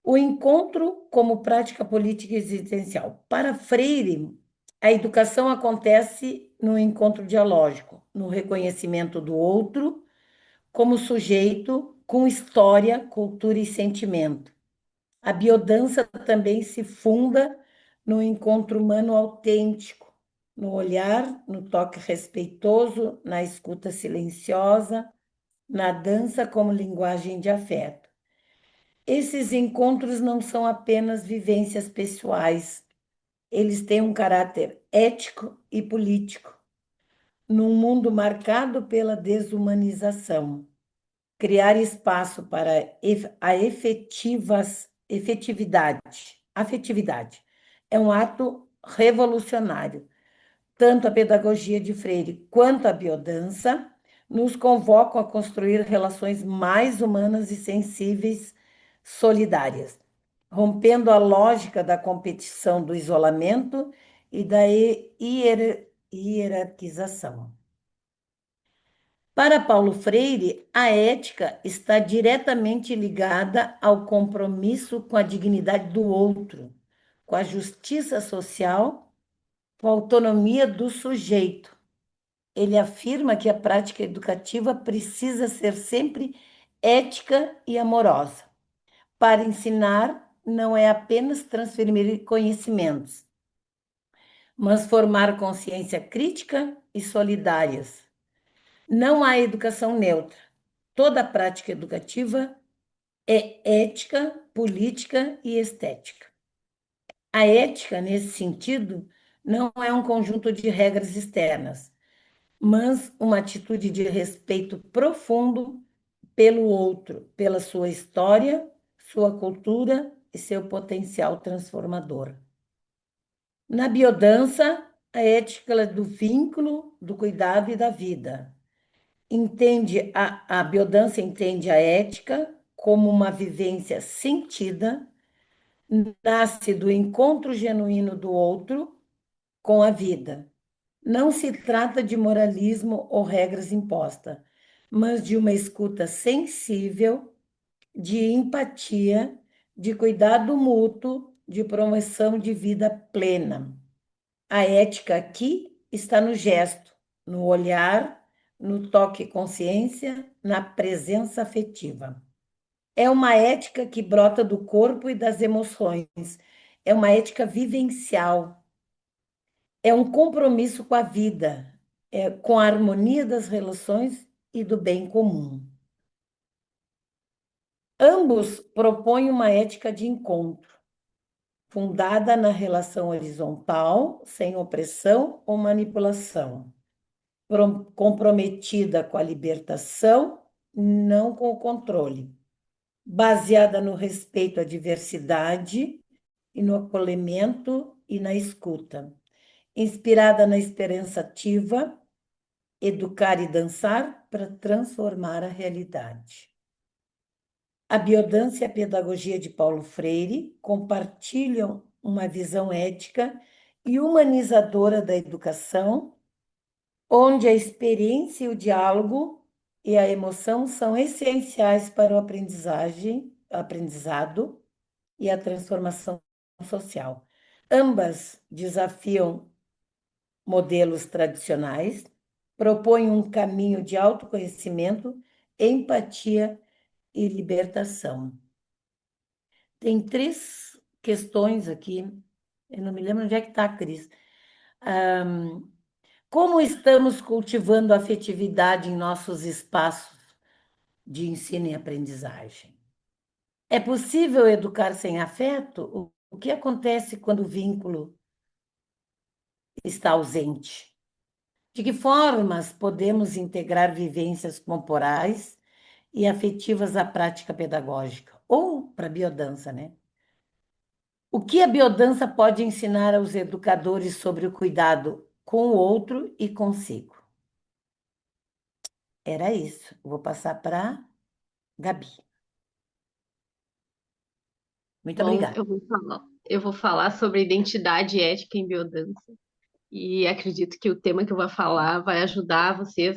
S5: O encontro como prática política existencial. Para Freire, a educação acontece no encontro dialógico, no reconhecimento do outro como sujeito com história, cultura e sentimento. A biodança também se funda no encontro humano autêntico, no olhar, no toque respeitoso, na escuta silenciosa, na dança como linguagem de afeto. Esses encontros não são apenas vivências pessoais, eles têm um caráter ético e político. Num mundo marcado pela desumanização, criar espaço para a afetividade é um ato revolucionário. Tanto a pedagogia de Freire quanto a biodança nos convocam a construir relações mais humanas e sensíveis, solidárias, rompendo a lógica da competição, do isolamento e da hierarquização. Para Paulo Freire, a ética está diretamente ligada ao compromisso com a dignidade do outro, com a justiça social, com a autonomia do sujeito. Ele afirma que a prática educativa precisa ser sempre ética e amorosa. Para ensinar, não é apenas transferir conhecimentos, mas formar consciência crítica e solidárias. Não há educação neutra. Toda prática educativa é ética, política e estética. A ética, nesse sentido, não é um conjunto de regras externas, mas uma atitude de respeito profundo pelo outro, pela sua história, sua cultura e seu potencial transformador. Na biodança, a ética é do vínculo, do cuidado e da vida. A biodança entende a ética como uma vivência sentida, nasce do encontro genuíno do outro com a vida. Não se trata de moralismo ou regras impostas, mas de uma escuta sensível, de empatia, de cuidado mútuo, de promoção de vida plena. A ética aqui está no gesto, no olhar, no toque consciência, na presença afetiva. É uma ética que brota do corpo e das emoções. É uma ética vivencial. É um compromisso com a vida, com a harmonia das relações e do bem comum. Ambos propõem uma ética de encontro, fundada na relação horizontal, sem opressão ou manipulação, comprometida com a libertação, não com o controle, baseada no respeito à diversidade e no acolhimento e na escuta, inspirada na esperança ativa, educar e dançar para transformar a realidade. A biodança e a pedagogia de Paulo Freire compartilham uma visão ética e humanizadora da educação, onde a experiência e o diálogo e a emoção são essenciais para o aprendizado e a transformação social. Ambas desafiam modelos tradicionais, propõem um caminho de autoconhecimento, empatia e libertação. Tem 3 questões aqui, eu não me lembro onde é que está, Cris. Como estamos cultivando a afetividade em nossos espaços de ensino e aprendizagem? É possível educar sem afeto? O que acontece quando o vínculo está ausente? De que formas podemos integrar vivências corporais e afetivas à prática pedagógica? Ou para a biodança, né? O que a biodança pode ensinar aos educadores sobre o cuidado com o outro e consigo? Era isso. Vou passar para Gabi. Muito
S6: Bom,
S5: obrigada.
S6: eu vou falar sobre identidade ética em biodança e acredito que o tema que eu vou falar vai ajudar vocês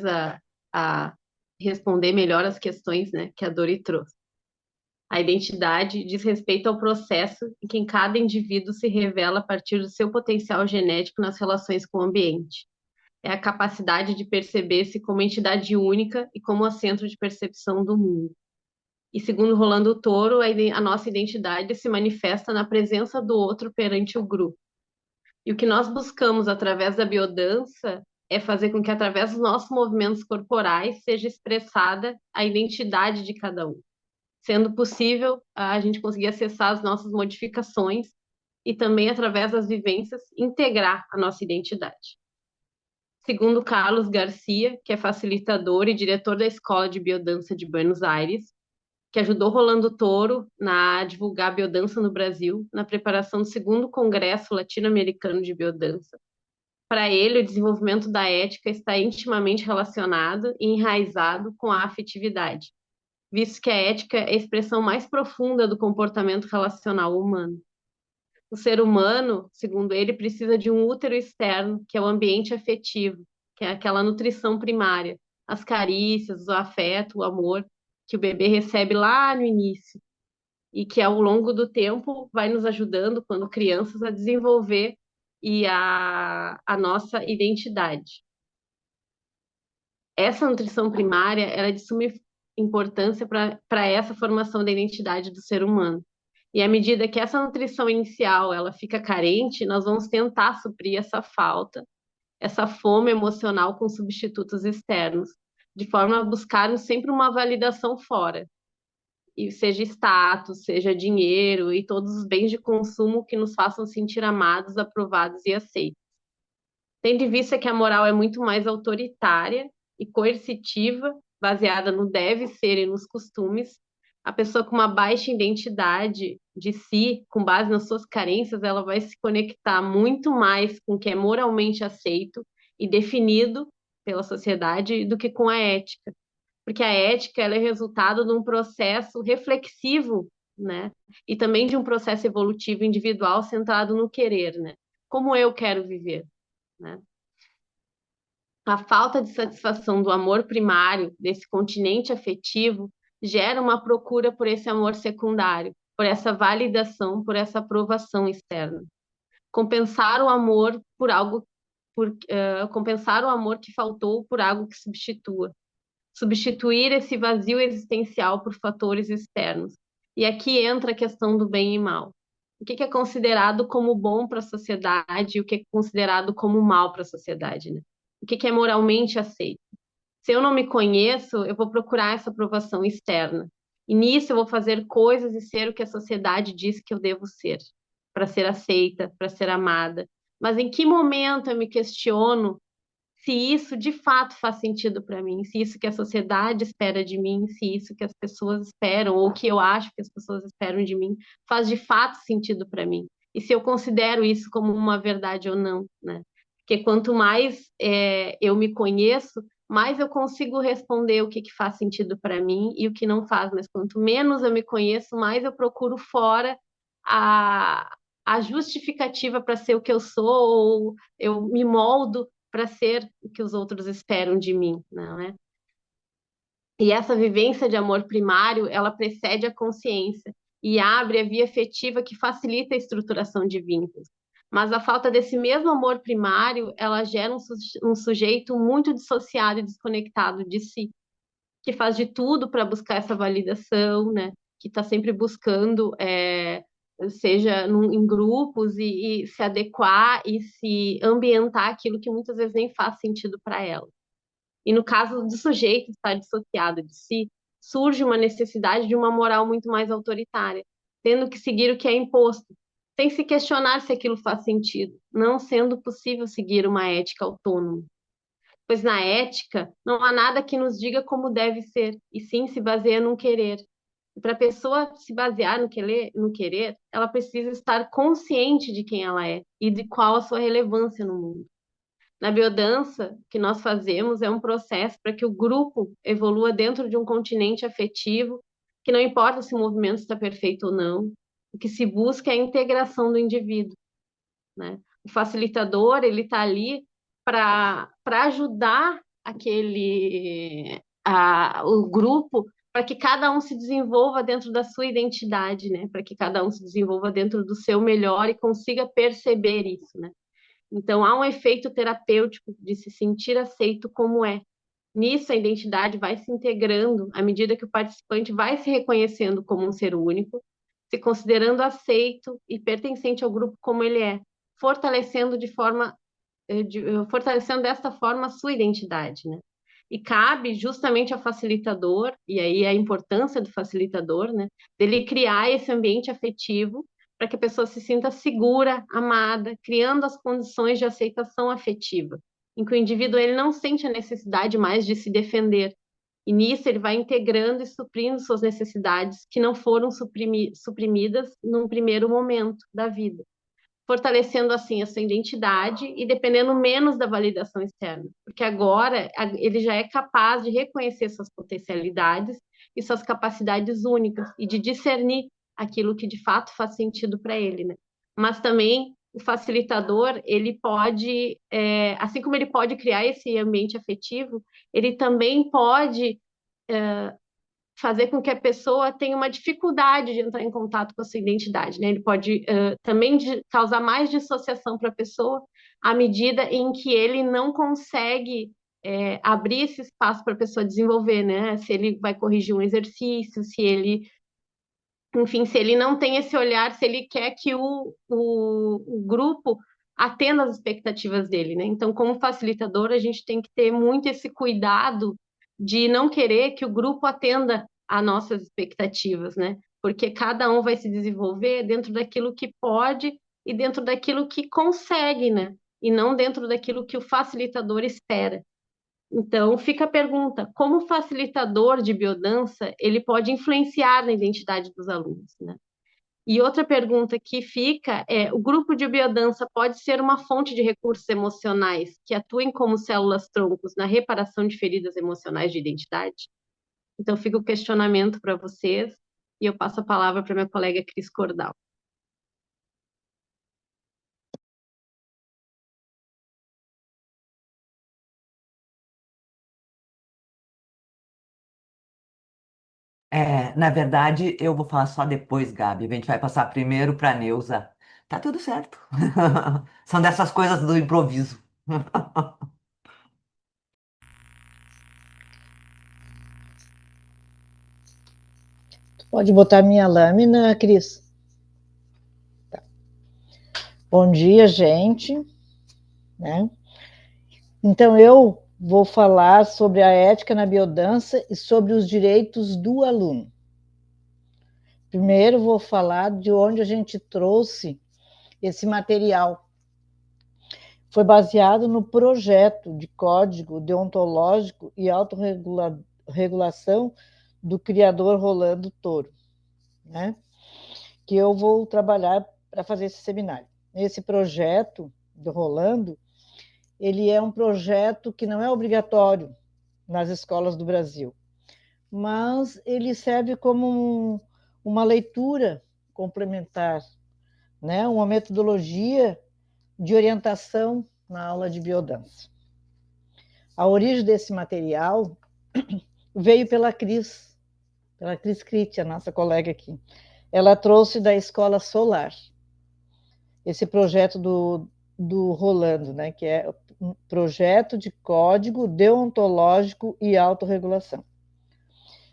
S6: a responder melhor as questões, né, que a Dori trouxe. A identidade diz respeito ao processo em que cada indivíduo se revela a partir do seu potencial genético nas relações com o ambiente. É a capacidade de perceber-se como entidade única e como o centro de percepção do mundo. E segundo Rolando Toro, a nossa identidade se manifesta na presença do outro perante o grupo. E o que nós buscamos através da biodança é fazer com que, através dos nossos movimentos corporais, seja expressada a identidade de cada um, sendo possível a gente conseguir acessar as nossas modificações e também, através das vivências, integrar a nossa identidade. Segundo Carlos Garcia, que é facilitador e diretor da Escola de Biodança de Buenos Aires, que ajudou Rolando Toro a divulgar a biodança no Brasil, na preparação do segundo Congresso Latino-Americano de Biodança. Para ele, o desenvolvimento da ética está intimamente relacionado e enraizado com a afetividade, visto que a ética é a expressão mais profunda do comportamento relacional humano. O ser humano, segundo ele, precisa de um útero externo, que é o ambiente afetivo, que é aquela nutrição primária, as carícias, o afeto, o amor, que o bebê recebe lá no início e que ao longo do tempo vai nos ajudando, quando crianças, a desenvolver a nossa identidade. Essa nutrição primária ela é de suma importância para essa formação da identidade do ser humano. E à medida que essa nutrição inicial ela fica carente, nós vamos tentar suprir essa falta, essa fome emocional com substitutos externos, de forma a buscarmos sempre uma validação fora, e seja status, seja dinheiro e todos os bens de consumo que nos façam sentir amados, aprovados e aceitos. Tendo em vista que a moral é muito mais autoritária e coercitiva, baseada no deve ser e nos costumes, a pessoa com uma baixa identidade de si, com base nas suas carências, ela vai se conectar muito mais com o que é moralmente aceito e definido pela sociedade do que com a ética. Porque a ética ela é resultado de um processo reflexivo, né? E também de um processo evolutivo individual centrado no querer, né? Como eu quero viver, né? A falta de satisfação do amor primário, desse continente afetivo, gera uma procura por esse amor secundário, por essa validação, por essa aprovação externa. Compensar o amor por algo, compensar o amor que faltou por algo que substitua. Substituir esse vazio existencial por fatores externos. E aqui entra a questão do bem e mal. O que é considerado como bom para a sociedade e o que é considerado como mal para a sociedade, né? O que é moralmente aceito. Se eu não me conheço, eu vou procurar essa aprovação externa. E nisso eu vou fazer coisas e ser o que a sociedade diz que eu devo ser, para ser aceita, para ser amada. Mas em que momento eu me questiono se isso de fato faz sentido para mim, se isso que a sociedade espera de mim, se isso que as pessoas esperam, ou que eu acho que as pessoas esperam de mim, faz de fato sentido para mim. E se eu considero isso como uma verdade ou não, né? Porque quanto mais eu me conheço, mais eu consigo responder o que faz sentido para mim e o que não faz. Mas quanto menos eu me conheço, mais eu procuro fora a justificativa para ser o que eu sou, ou eu me moldo para ser o que os outros esperam de mim, não é? E essa vivência de amor primário, ela precede a consciência e abre a via afetiva que facilita a estruturação de vínculos. Mas a falta desse mesmo amor primário, ela gera um sujeito muito dissociado e desconectado de si, que faz de tudo para buscar essa validação, né? Que está sempre buscando seja em grupos e se adequar e se ambientar aquilo que muitas vezes nem faz sentido para ela. E no caso do sujeito estar dissociado de si, surge uma necessidade de uma moral muito mais autoritária, tendo que seguir o que é imposto, sem se questionar se aquilo faz sentido, não sendo possível seguir uma ética autônoma. Pois na ética não há nada que nos diga como deve ser, e sim se baseia num querer. Para a pessoa se basear no querer, ela precisa estar consciente de quem ela é e de qual a sua relevância no mundo. Na biodança, o que nós fazemos é um processo para que o grupo evolua dentro de um continente afetivo, que não importa se o movimento está perfeito ou não, O que se busca é a integração do indivíduo, né? O facilitador, ele está ali para ajudar o grupo para que cada um se desenvolva dentro da sua identidade, né? Para que cada um se desenvolva dentro do seu melhor e consiga perceber isso, né? Então, há um efeito terapêutico de se sentir aceito como é. Nisso, a identidade vai se integrando à medida que o participante vai se reconhecendo como um ser único, se considerando aceito e pertencente ao grupo como ele é, fortalecendo fortalecendo desta forma a sua identidade, né? E cabe justamente ao facilitador, e aí a importância do facilitador, né, dele criar esse ambiente afetivo para que a pessoa se sinta segura, amada, criando as condições de aceitação afetiva, em que o indivíduo ele não sente a necessidade mais de se defender. E nisso ele vai integrando e suprindo suas necessidades que não foram suprimidas num primeiro momento da vida, fortalecendo assim a sua identidade e dependendo menos da validação externa, porque agora ele já é capaz de reconhecer suas potencialidades e suas capacidades únicas e de discernir aquilo que de fato faz sentido para ele, né? Mas também o facilitador, ele pode, assim como ele pode criar esse ambiente afetivo, ele também pode fazer com que a pessoa tenha uma dificuldade de entrar em contato com a sua identidade, né? Ele pode também causar mais dissociação para a pessoa à medida em que ele não consegue abrir esse espaço para a pessoa desenvolver, né? Se ele vai corrigir um exercício, se ele, enfim, se ele não tem esse olhar, se ele quer que o grupo atenda às expectativas dele, né? Então, como facilitador, a gente tem que ter muito esse cuidado de não querer que o grupo atenda a nossas expectativas, né? Porque cada um vai se desenvolver dentro daquilo que pode e dentro daquilo que consegue, né? E não dentro daquilo que o facilitador espera. Então, fica a pergunta: como o facilitador de biodança ele pode influenciar na identidade dos alunos, né? E outra pergunta que fica é: o grupo de biodança pode ser uma fonte de recursos emocionais que atuem como células-troncos na reparação de feridas emocionais de identidade? Então, fica o questionamento para vocês e eu passo a palavra para minha colega Cris Cordal.
S4: Na verdade, eu vou falar só depois, Gabi. A gente vai passar primeiro para a Neuza. Tá tudo certo. São dessas coisas do improviso.
S8: Pode botar minha lâmina, Cris. Tá. Bom dia, gente. Né? Então, eu vou falar sobre a ética na biodança e sobre os direitos do aluno. Primeiro, vou falar de onde a gente trouxe esse material. Foi baseado no projeto de código deontológico e autorregulação do criador Rolando Toro, né? Que eu vou trabalhar para fazer esse seminário. Esse projeto do Rolando, ele é um projeto que não é obrigatório nas escolas do Brasil, mas ele serve como uma leitura complementar, né? Uma metodologia de orientação na aula de biodança. A origem desse material veio pela Cris Critti, a nossa colega aqui. Ela trouxe da Escola Solar esse projeto do Rolando, né, que é um projeto de código deontológico e autorregulação.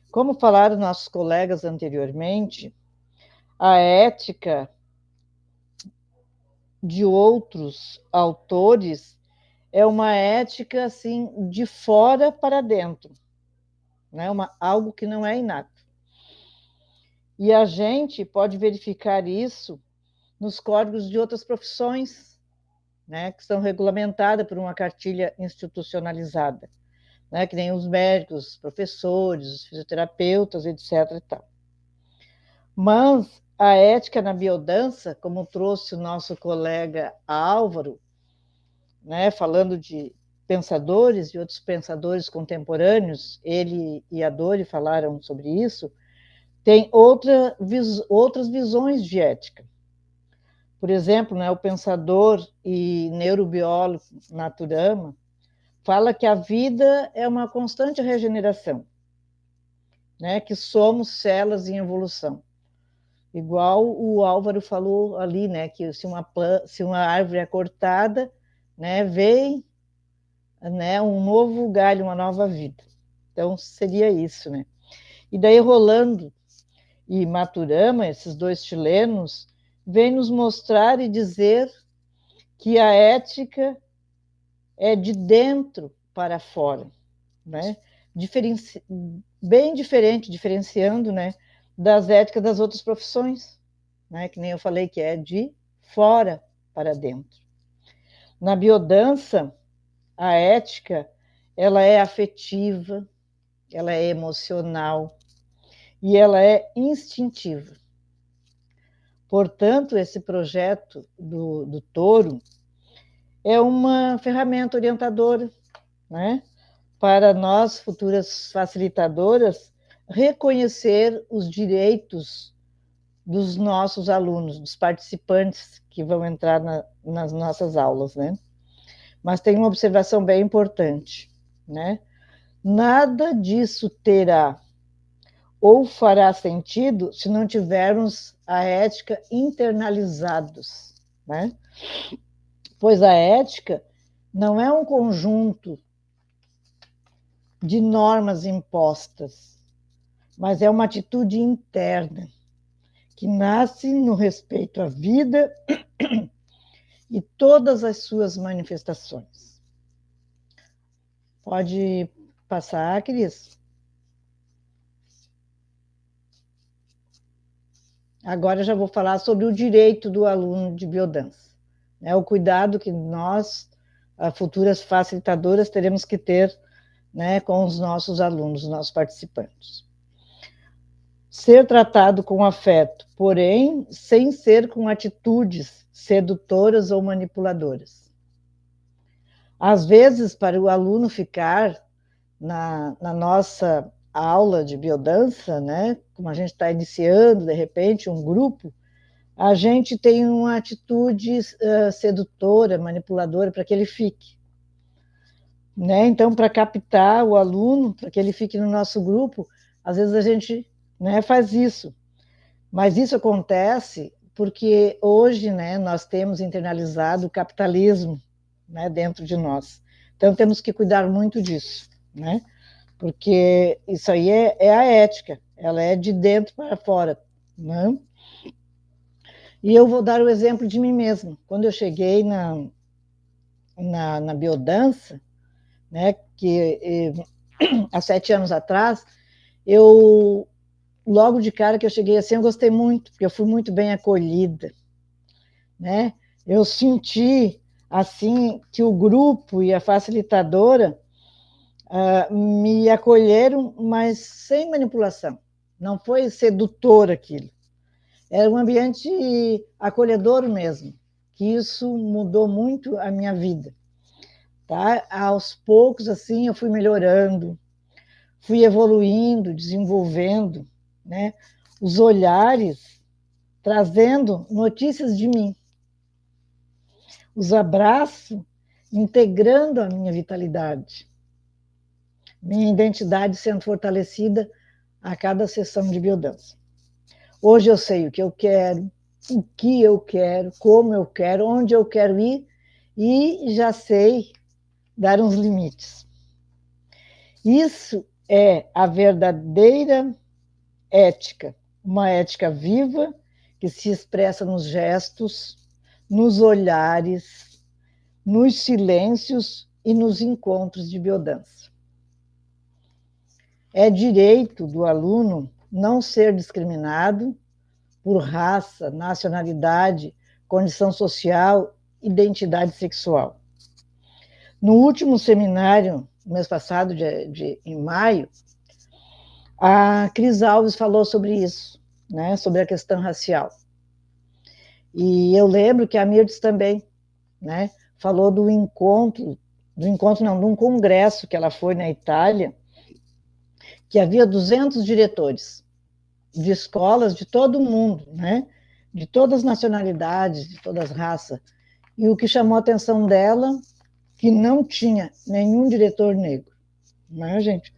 S8: Como falaram nossos colegas anteriormente, a ética de outros autores é uma ética assim de fora para dentro, né? Algo que não é inato. E a gente pode verificar isso nos códigos de outras profissões, né, que são regulamentadas por uma cartilha institucionalizada, né, que nem os médicos, os professores, os fisioterapeutas, etc. e tal. Mas a ética na biodança, como trouxe o nosso colega Álvaro, né, falando de pensadores e outros pensadores contemporâneos, ele e a Dori falaram sobre isso, tem outras visões de ética. Por exemplo, né, o pensador e neurobiólogo Maturama fala que a vida é uma constante regeneração, né, que somos células em evolução. Igual o Álvaro falou ali, né, que se uma árvore é cortada, né, vem, né, um novo galho, uma nova vida. Então, seria isso, né? E daí, Rolando e Maturama, esses dois chilenos, vêm nos mostrar e dizer que a ética é de dentro para fora, né? Bem diferente, diferenciando, né, das éticas das outras profissões, né? Que nem eu falei, que é de fora para dentro. Na biodança, a ética, ela é afetiva, ela é emocional e ela é instintiva. Portanto, esse projeto do Touro é uma ferramenta orientadora, né, para nós, futuras facilitadoras, reconhecer os direitos dos nossos alunos, dos participantes que vão entrar nas nossas aulas, né? Mas tem uma observação bem importante, né? Nada disso terá ou fará sentido se não tivermos a ética internalizados, né? Pois a ética não é um conjunto de normas impostas, mas é uma atitude interna que nasce no respeito à vida e todas as suas manifestações. Pode passar, Cris. Agora já vou falar sobre o direito do aluno de biodança, né? O cuidado que nós, futuras facilitadoras, teremos que ter, né, com os nossos alunos, os nossos participantes. Ser tratado com afeto, porém, sem ser com atitudes sedutoras ou manipuladoras. Às vezes, para o aluno ficar na nossa aula de biodança, né, como a gente está iniciando, de repente, um grupo, a gente tem uma atitude sedutora, manipuladora, para que ele fique. Né? Então, para captar o aluno, para que ele fique no nosso grupo, às vezes a gente, né, faz isso. Mas isso acontece porque hoje, né, nós temos internalizado o capitalismo, né, dentro de nós. Então, temos que cuidar muito disso, né? Porque isso aí é a ética, ela é de dentro para fora, né? E eu vou dar o exemplo de mim mesma. Quando eu cheguei na biodança, né, que há 7 anos atrás, eu, logo de cara que eu cheguei assim, eu gostei muito, porque eu fui muito bem acolhida, né? Eu senti, assim, que o grupo e a facilitadora me acolheram, mas sem manipulação. Não foi sedutor aquilo. Era um ambiente acolhedor mesmo, que isso mudou muito a minha vida. Tá? Aos poucos, assim, eu fui melhorando, fui evoluindo, desenvolvendo, né? Os olhares trazendo notícias de mim, os abraços integrando a minha vitalidade, minha identidade sendo fortalecida a cada sessão de biodança. Hoje eu sei o que eu quero, como eu quero, onde eu quero ir e já sei dar uns limites. Isso é a verdadeira ética, uma ética viva que se expressa nos gestos, nos olhares, nos silêncios e nos encontros de biodança. É direito do aluno não ser discriminado por raça, nacionalidade, condição social, identidade sexual. No último seminário, mês passado, em maio, a Cris Alves falou sobre isso, né, sobre a questão racial. E eu lembro que a Mirtz também, né, falou de um congresso que ela foi na Itália, que havia 200 diretores de escolas de todo mundo, né? De todas as nacionalidades, de todas as raças. E o que chamou a atenção dela, que não tinha nenhum diretor negro, né, gente?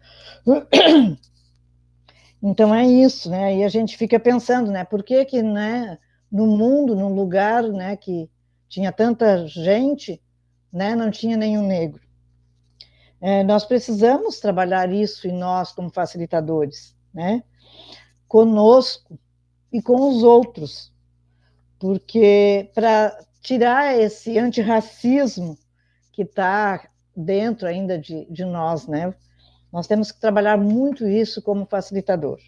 S8: Então é isso, né? E a gente fica pensando, né? Por que que, né, no mundo, num lugar, né, que tinha tanta gente, né, não tinha nenhum negro? Nós precisamos trabalhar isso em nós como facilitadores, né? Conosco e com os outros, porque para tirar esse antirracismo que está dentro ainda de nós, né? Nós temos que trabalhar muito isso como facilitador.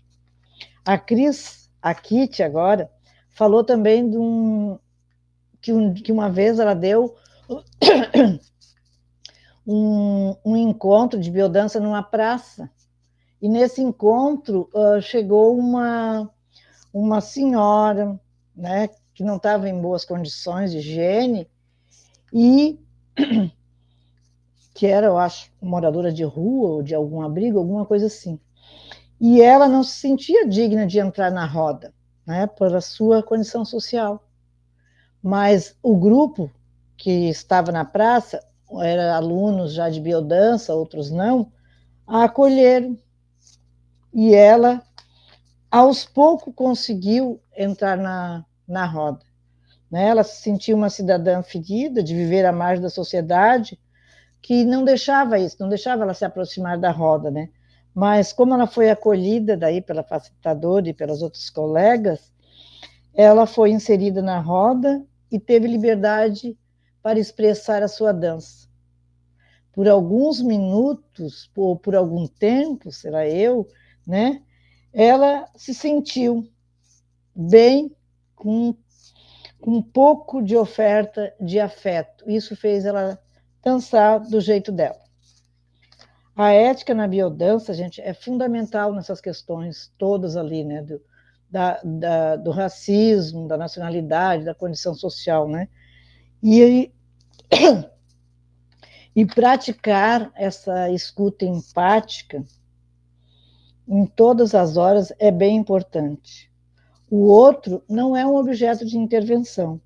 S8: A Cris, a Kitty agora, falou também que uma vez ela deu um encontro de biodança numa praça. E nesse encontro chegou uma senhora, né, que não estava em boas condições de higiene e que era, eu acho, moradora de rua ou de algum abrigo, alguma coisa assim. E ela não se sentia digna de entrar na roda, né, por a sua condição social. Mas o grupo que estava na praça, eram alunos já de biodança, outros não, a acolheram. E ela, aos poucos, conseguiu entrar na roda. Né? Ela se sentia uma cidadã ferida, de viver à margem da sociedade, que não deixava isso, não deixava ela se aproximar da roda, né? Mas como ela foi acolhida daí pela facilitadora e pelas outras colegas, ela foi inserida na roda e teve liberdade para expressar a sua dança. Por alguns minutos, ou por algum tempo, será eu, né? Ela se sentiu bem com um pouco de oferta de afeto. Isso fez ela dançar do jeito dela. A ética na biodança, gente, é fundamental nessas questões todas ali, né? Do racismo, da nacionalidade, da condição social, né? E praticar essa escuta empática em todas as horas é bem importante. O outro não é um objeto de intervenção,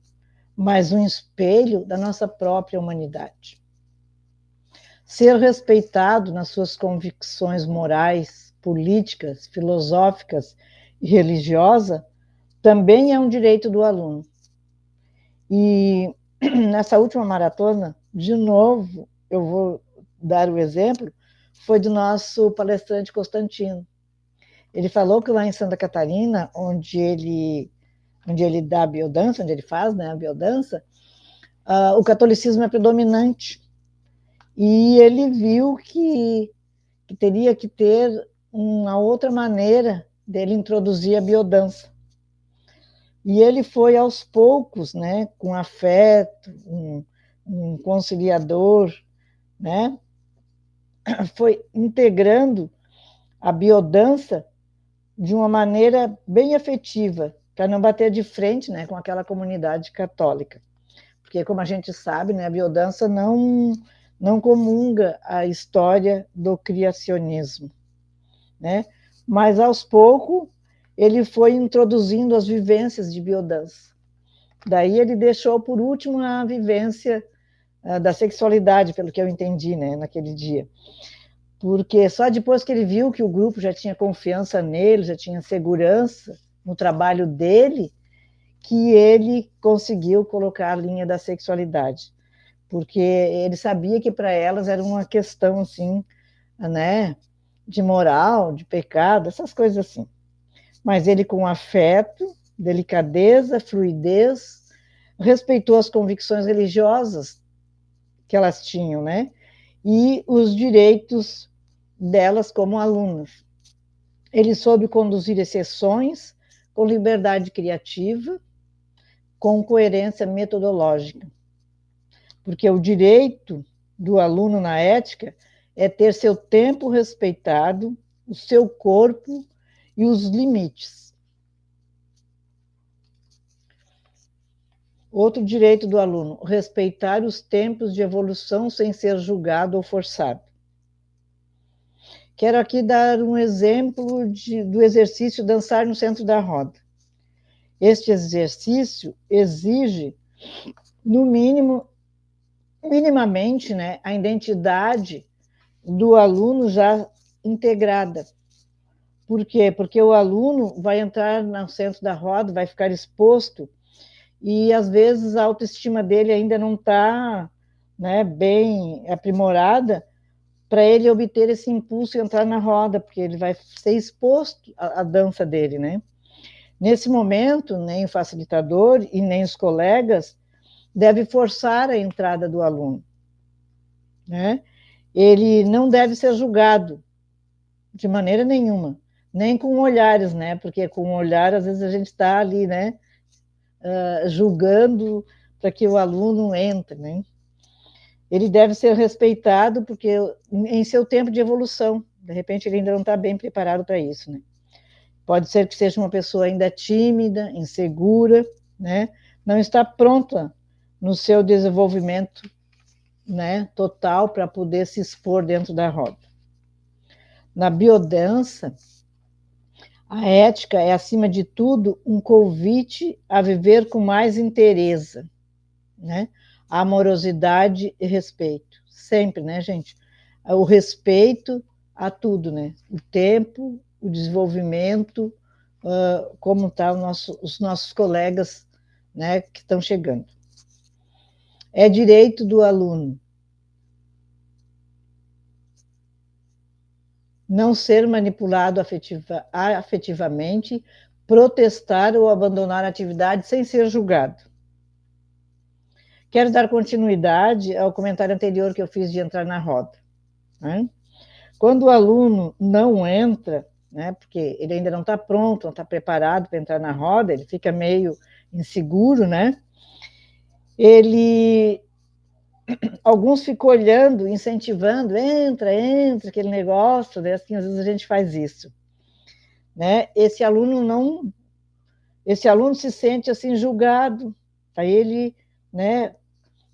S8: mas um espelho da nossa própria humanidade. Ser respeitado nas suas convicções morais, políticas, filosóficas e religiosas também é um direito do aluno. E nessa última maratona, de novo, eu vou dar o exemplo, foi do nosso palestrante Constantino. Ele falou que lá em Santa Catarina, onde ele dá a biodança, onde ele faz, né, a biodança, o catolicismo é predominante. E ele viu que teria que ter uma outra maneira dele introduzir a biodança. E ele foi aos poucos, né, com afeto, um conciliador, né, foi integrando a biodança de uma maneira bem afetiva, para não bater de frente, né, com aquela comunidade católica. Porque, como a gente sabe, né, a biodança não comunga a história do criacionismo, né? Mas, aos poucos, ele foi introduzindo as vivências de biodança. Daí ele deixou, por último, a vivência da sexualidade, pelo que eu entendi, né, naquele dia. Porque só depois que ele viu que o grupo já tinha confiança nele, já tinha segurança no trabalho dele, que ele conseguiu colocar a linha da sexualidade. Porque ele sabia que para elas era uma questão, assim, né, de moral, de pecado, essas coisas assim. Mas ele, com afeto, delicadeza, fluidez, respeitou as convicções religiosas que elas tinham, né? E os direitos delas como alunas. Ele soube conduzir exceções com liberdade criativa, com coerência metodológica. Porque o direito do aluno na ética é ter seu tempo respeitado, o seu corpo e os limites. Outro direito do aluno, respeitar os tempos de evolução sem ser julgado ou forçado. Quero aqui dar um exemplo do exercício dançar no centro da roda. Este exercício exige, no mínimo, minimamente, né, a identidade do aluno já integrada. Por quê? Porque o aluno vai entrar no centro da roda, vai ficar exposto, e às vezes a autoestima dele ainda não está, né, bem aprimorada para ele obter esse impulso e entrar na roda, porque ele vai ser exposto à dança dele, né? Nesse momento, nem o facilitador e nem os colegas devem forçar a entrada do aluno, né? Ele não deve ser julgado de maneira nenhuma, nem com olhares, né? Porque com o olhar, às vezes, a gente está ali, né? Julgando para que o aluno entre, né? Ele deve ser respeitado porque em seu tempo de evolução, de repente ele ainda não está bem preparado para isso, né? Pode ser que seja uma pessoa ainda tímida, insegura, né? Não está pronta no seu desenvolvimento, né, total para poder se expor dentro da roda. Na biodança, a ética é, acima de tudo, um convite a viver com mais inteireza, né? Amorosidade e respeito. Sempre, né, gente? O respeito a tudo, né? O tempo, o desenvolvimento, como tá os nossos colegas, né, que estão chegando. É direito do aluno não ser manipulado afetivamente, protestar ou abandonar a atividade sem ser julgado. Quero dar continuidade ao comentário anterior que eu fiz de entrar na roda, né? Quando o aluno não entra, né, porque ele ainda não está pronto, não está preparado para entrar na roda, ele fica meio inseguro, né? Alguns ficam olhando, incentivando, entra, aquele negócio, né? Assim, às vezes a gente faz isso, né? Esse aluno se sente assim julgado, aí ele, né?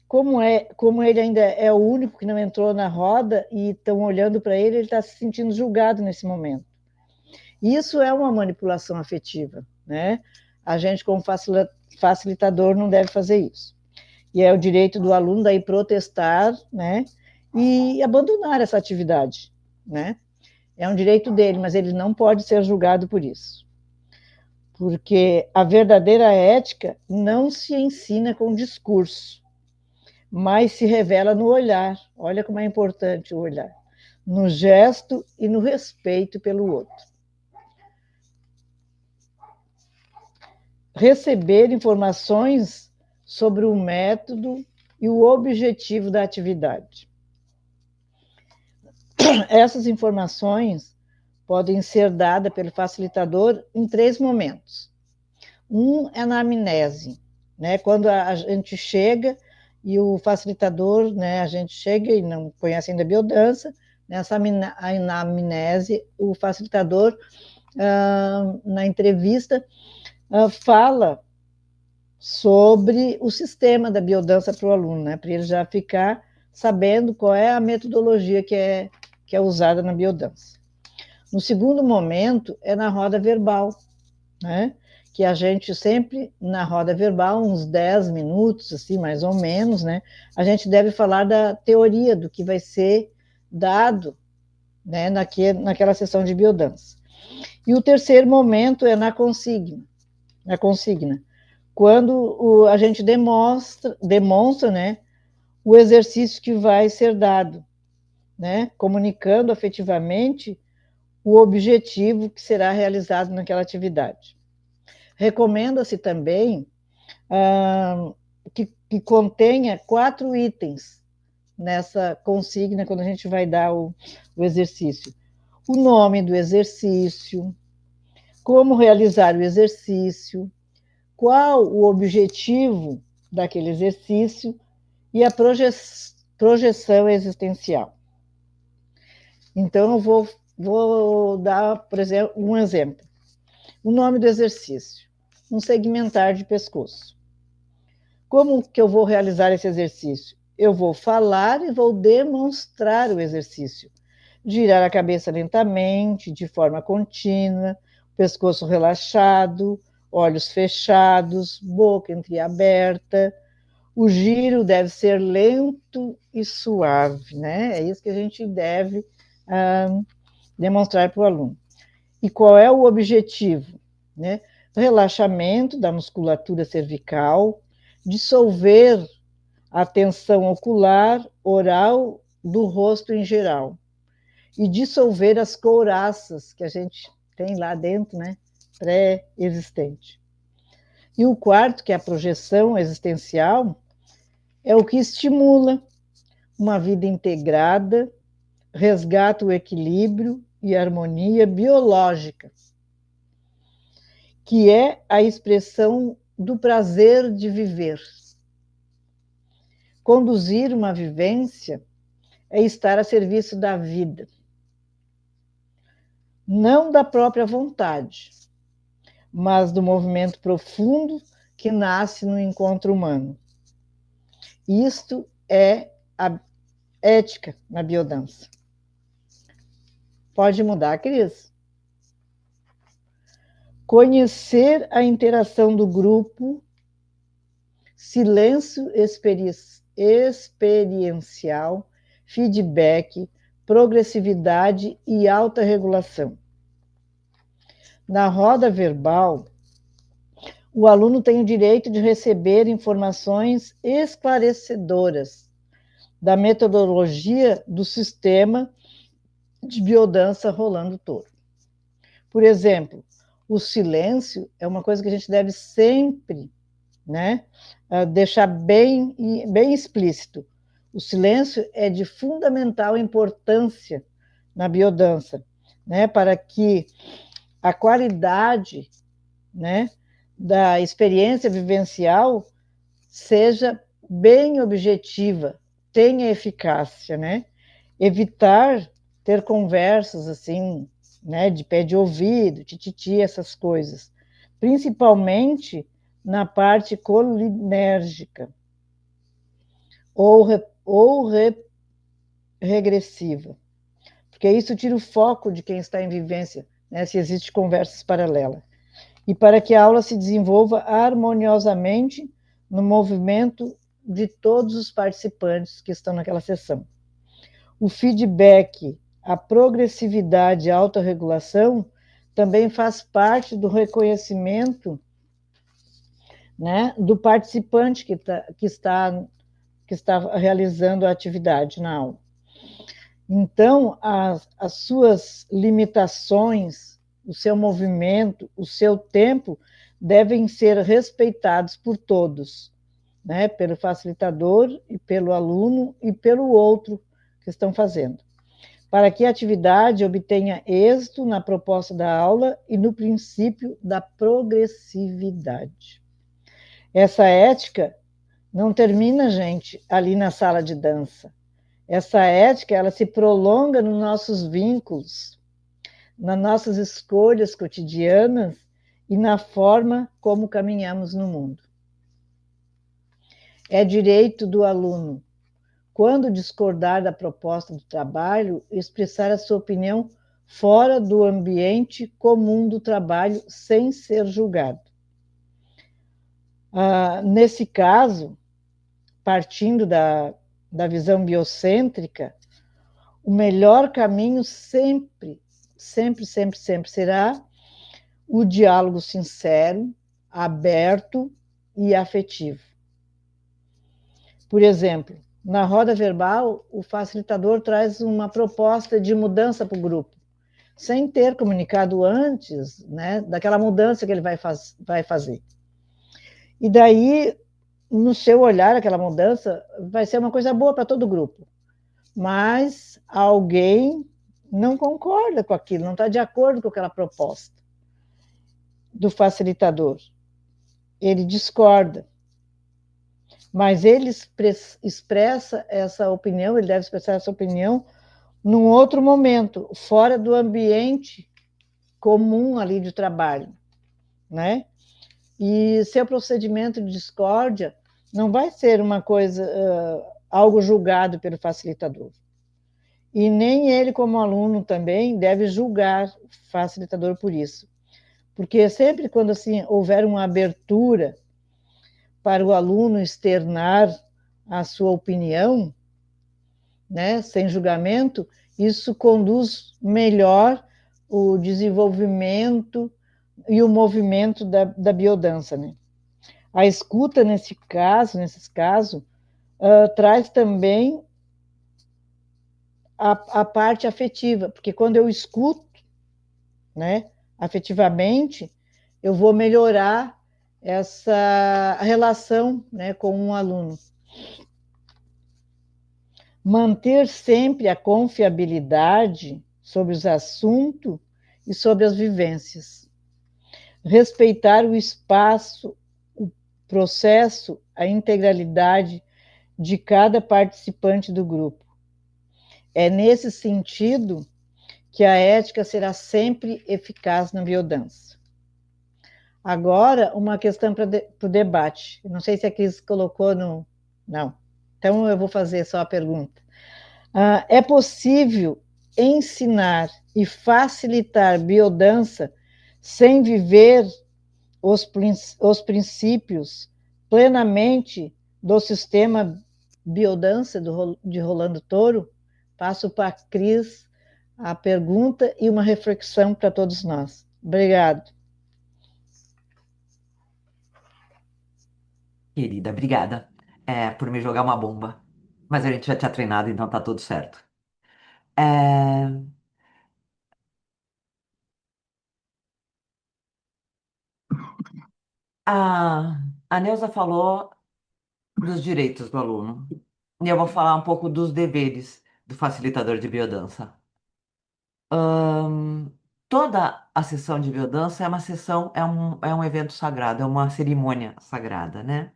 S8: Como ele ainda é o único que não entrou na roda e estão olhando para ele, ele está se sentindo julgado nesse momento. Isso é uma manipulação afetiva, né? A gente, como facilitador, não deve fazer isso. E é o direito do aluno daí protestar, né? E abandonar essa atividade, né? É um direito dele, mas ele não pode ser julgado por isso. Porque a verdadeira ética não se ensina com discurso, mas se revela no olhar. Olha como é importante o olhar. No gesto e no respeito pelo outro. Receber informações sobre o método e o objetivo da atividade. Essas informações podem ser dadas pelo facilitador em 3 momentos. Um é na amnese, né? Quando a gente chega e o facilitador, né, a gente chega e não conhece ainda a biodança, nessa anamnese, o facilitador, na entrevista, fala sobre o sistema da biodança para o aluno, né, para ele já ficar sabendo qual é a metodologia que é usada na biodança. No segundo momento, é na roda verbal, né, que a gente sempre, na roda verbal, uns 10 minutos, assim, mais ou menos, né, a gente deve falar da teoria, do que vai ser dado, né, naquela sessão de biodança. E o terceiro momento é na consigna, quando a gente demonstra, né, o exercício que vai ser dado, né, comunicando afetivamente o objetivo que será realizado naquela atividade. Recomenda-se também que contenha 4 itens nessa consigna, quando a gente vai dar o exercício. O nome do exercício, como realizar o exercício, qual o objetivo daquele exercício e a projeção existencial. Então, eu vou dar, por exemplo, um exemplo. O nome do exercício, um segmentar de pescoço. Como que eu vou realizar esse exercício? Eu vou falar e vou demonstrar o exercício, girar a cabeça lentamente, de forma contínua, pescoço relaxado, olhos fechados, boca entreaberta. O giro deve ser lento e suave, né? É isso que a gente deve demonstrar para o aluno. E qual é o objetivo? Né? Relaxamento da musculatura cervical, dissolver a tensão ocular, oral, do rosto em geral, e dissolver as couraças que a gente tem lá dentro, né? Pré-existente. E o quarto, que é a projeção existencial, é o que estimula uma vida integrada, resgata o equilíbrio e harmonia biológica, que é a expressão do prazer de viver. Conduzir uma vivência é estar a serviço da vida, não da própria vontade, mas do movimento profundo que nasce no encontro humano. Isto é a ética na biodança. Pode mudar, Cris? Conhecer a interação do grupo, silêncio experiencial, feedback, progressividade e autorregulação. Na roda verbal, o aluno tem o direito de receber informações esclarecedoras da metodologia do sistema de biodança Rolando Toro. Por exemplo, o silêncio é uma coisa que a gente deve sempre, né, deixar bem explícito. O silêncio é de fundamental importância na biodança, né, para que a qualidade, né, da experiência vivencial seja bem objetiva, tenha eficácia, né? Evitar ter conversas assim, né, de pé de ouvido, tititi, essas coisas, principalmente na parte colinérgica ou regressiva, porque isso tira o foco de quem está em vivência, né, se existe conversas paralelas. E para que a aula se desenvolva harmoniosamente no movimento de todos os participantes que estão naquela sessão. O feedback, a progressividade e a autorregulação também faz parte do reconhecimento, né, do participante que está realizando a atividade na aula. Então, as suas limitações, o seu movimento, o seu tempo devem ser respeitados por todos, né? Pelo facilitador e pelo aluno e pelo outro que estão fazendo, para que a atividade obtenha êxito na proposta da aula e no princípio da progressividade. Essa ética não termina, gente, ali na sala de dança. Essa ética, ela se prolonga nos nossos vínculos, nas nossas escolhas cotidianas e na forma como caminhamos no mundo. É direito do aluno, quando discordar da proposta do trabalho, expressar a sua opinião fora do ambiente comum do trabalho, sem ser julgado. Nesse caso, partindo da visão biocêntrica, o melhor caminho sempre será o diálogo sincero, aberto e afetivo. Por exemplo, na roda verbal, o facilitador traz uma proposta de mudança para o grupo, sem ter comunicado antes, né, daquela mudança que ele vai fazer. E daí, no seu olhar, aquela mudança vai ser uma coisa boa para todo o grupo. Mas alguém não concorda com aquilo, não está de acordo com aquela proposta do facilitador. Ele discorda. Mas ele expressa essa opinião, ele deve expressar essa opinião num outro momento, fora do ambiente comum ali de trabalho, né? E seu procedimento de discórdia não vai ser uma coisa, algo julgado pelo facilitador. e nem ele, como aluno também, deve julgar o facilitador por isso. Porque sempre quando assim, houver uma abertura para o aluno externar a sua opinião, né, sem julgamento, isso conduz melhor o desenvolvimento e o movimento da biodança, né? A escuta, nesses casos, traz também a parte afetiva, porque quando eu escuto, né, afetivamente, eu vou melhorar essa relação, né, com um aluno. Manter sempre a confiabilidade sobre os assuntos e sobre as vivências. Respeitar o espaço, o processo, a integralidade de cada participante do grupo. É nesse sentido que a ética será sempre eficaz na biodança. Agora, uma questão para o debate. Não sei se a Cris colocou no... Não. Então, eu vou fazer só a pergunta. É possível ensinar e facilitar biodança sem viver os princípios plenamente do sistema biodança de Rolando Toro? Passo para a Cris a pergunta e uma reflexão para todos nós. Obrigado.
S4: Querida, obrigada por me jogar uma bomba. Mas a gente já tinha treinado, então tá tudo certo. É, a Neuza falou dos direitos do aluno. E eu vou falar um pouco dos deveres do facilitador de biodança. Toda a sessão de biodança é uma sessão, é um evento sagrado, é uma cerimônia sagrada, né?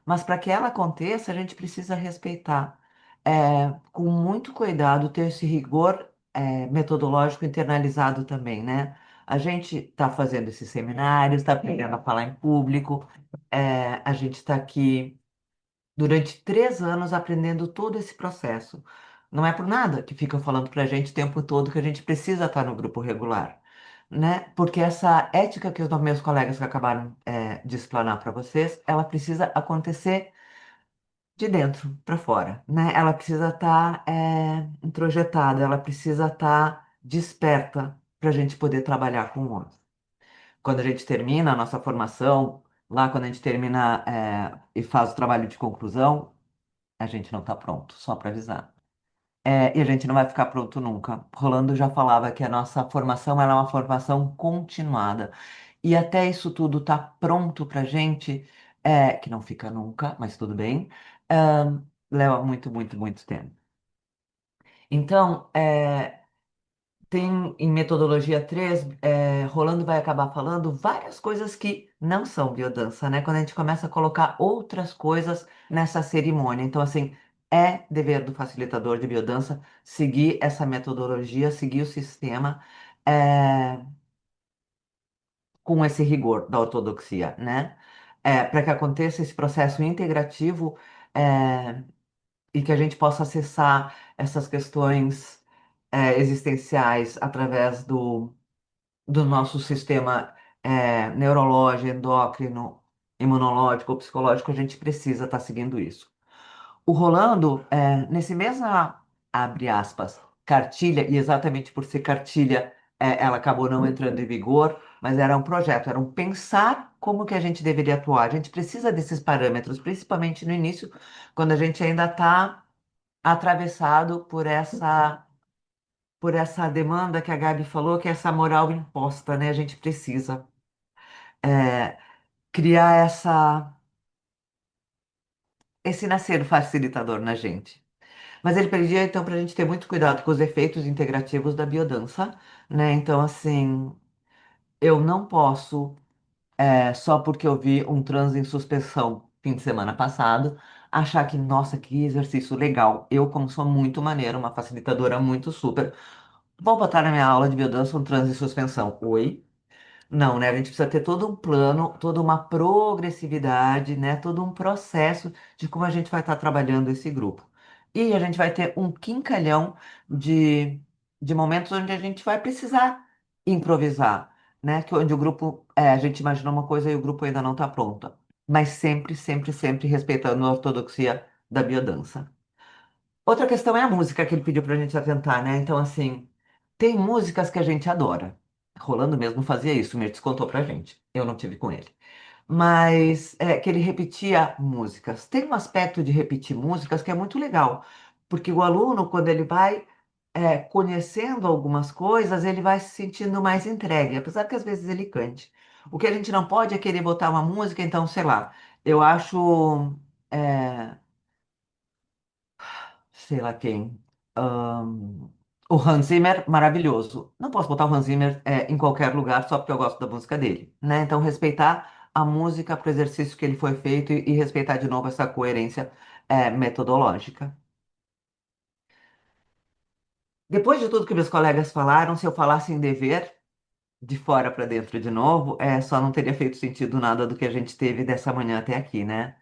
S4: Mas para que ela aconteça, a gente precisa respeitar, com muito cuidado, ter esse rigor, metodológico internalizado também, né? A gente está fazendo esses seminários, está aprendendo a falar em público, a gente está aqui durante 3 anos aprendendo todo esse processo. Não é por nada que ficam falando para a gente o tempo todo que a gente precisa estar no grupo regular, né? Porque essa ética que os meus colegas que acabaram de explanar para vocês, ela precisa acontecer de dentro para fora, né? Ela precisa estar introjetada, ela precisa estar desperta para a gente poder trabalhar com o outro. Quando a gente termina a nossa formação, lá quando a gente termina e faz o trabalho de conclusão, a gente não está pronto, só para avisar. E a gente não vai ficar pronto nunca. Rolando já falava que a nossa formação ela é uma formação continuada. E até isso tudo tá pronto para a gente, que não fica nunca, mas tudo bem, é, leva muito, muito, muito tempo. Então, tem em metodologia 3, Rolando vai acabar falando várias coisas que não são biodança, né? Quando a gente começa a colocar outras coisas nessa cerimônia. Então, assim, é dever do facilitador de biodança seguir essa metodologia, seguir o sistema, é, com esse rigor da ortodoxia, né? Para que aconteça esse processo integrativo, e que a gente possa acessar essas questões, existenciais através do nosso sistema neurológico, endócrino, imunológico, psicológico, a gente precisa estar seguindo isso. O Rolando, nesse mesma, abre aspas, cartilha, e exatamente por ser cartilha, ela acabou não entrando em vigor, mas era um projeto, era um pensar como que a gente deveria atuar. A gente precisa desses parâmetros, principalmente no início, quando a gente ainda está atravessado por essa demanda que a Gabi falou, que é essa moral imposta, né? A gente precisa é, criar esse nascer facilitador na gente. Mas ele pedia, então, para a gente ter muito cuidado com os efeitos integrativos da biodança, né? Então, assim, eu não posso, só porque eu vi um transe em suspensão fim de semana passado, achar que, nossa, que exercício legal. Eu, como sou muito maneira, uma facilitadora muito super, vou botar na minha aula de biodança um transe em suspensão. Oi? Não, né? A gente precisa ter todo um plano, toda uma progressividade, né? Todo um processo de como a gente vai estar trabalhando esse grupo. E a gente vai ter um quincalhão de, de momentos onde a gente vai precisar improvisar, né? Que onde o grupo, a gente imagina uma coisa e o grupo ainda não está pronto. Mas sempre, sempre, sempre respeitando a ortodoxia da biodança. Outra questão é a música que ele pediu para a gente atentar, né? Então, assim, tem músicas que a gente adora. Rolando mesmo fazia isso, o Mirtz contou pra gente. Eu não tive com ele. Mas que ele repetia músicas. Tem um aspecto de repetir músicas que é muito legal, porque o aluno, quando ele vai conhecendo algumas coisas, ele vai se sentindo mais entregue, apesar que às vezes ele cante. O que a gente não pode é querer botar uma música, então, sei lá, eu acho. é, sei lá quem. ahn, o Hans Zimmer, maravilhoso. Não posso botar o Hans Zimmer em qualquer lugar só porque eu gosto da música dele, né? Então, respeitar a música para o exercício que ele foi feito e respeitar de novo essa coerência metodológica. Depois de tudo que meus colegas falaram, se eu falasse em dever, de fora para dentro de novo, só não teria feito sentido nada do que a gente teve dessa manhã até aqui, né?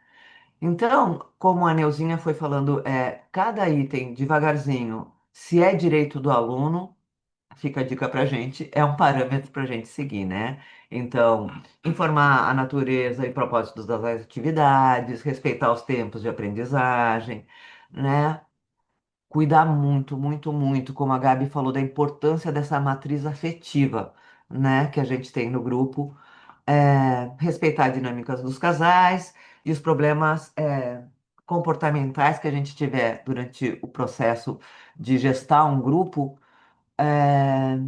S4: Então, como a Neuzinha foi falando, cada item devagarzinho, se é direito do aluno, fica a dica para gente, é um parâmetro para a gente seguir, né? Então, informar a natureza e propósitos das atividades, respeitar os tempos de aprendizagem, né? Cuidar muito, muito, muito, como a Gabi falou, da importância dessa matriz afetiva, né, que a gente tem no grupo, respeitar as dinâmicas dos casais e os problemas comportamentais que a gente tiver durante o processo de gestar um grupo, é,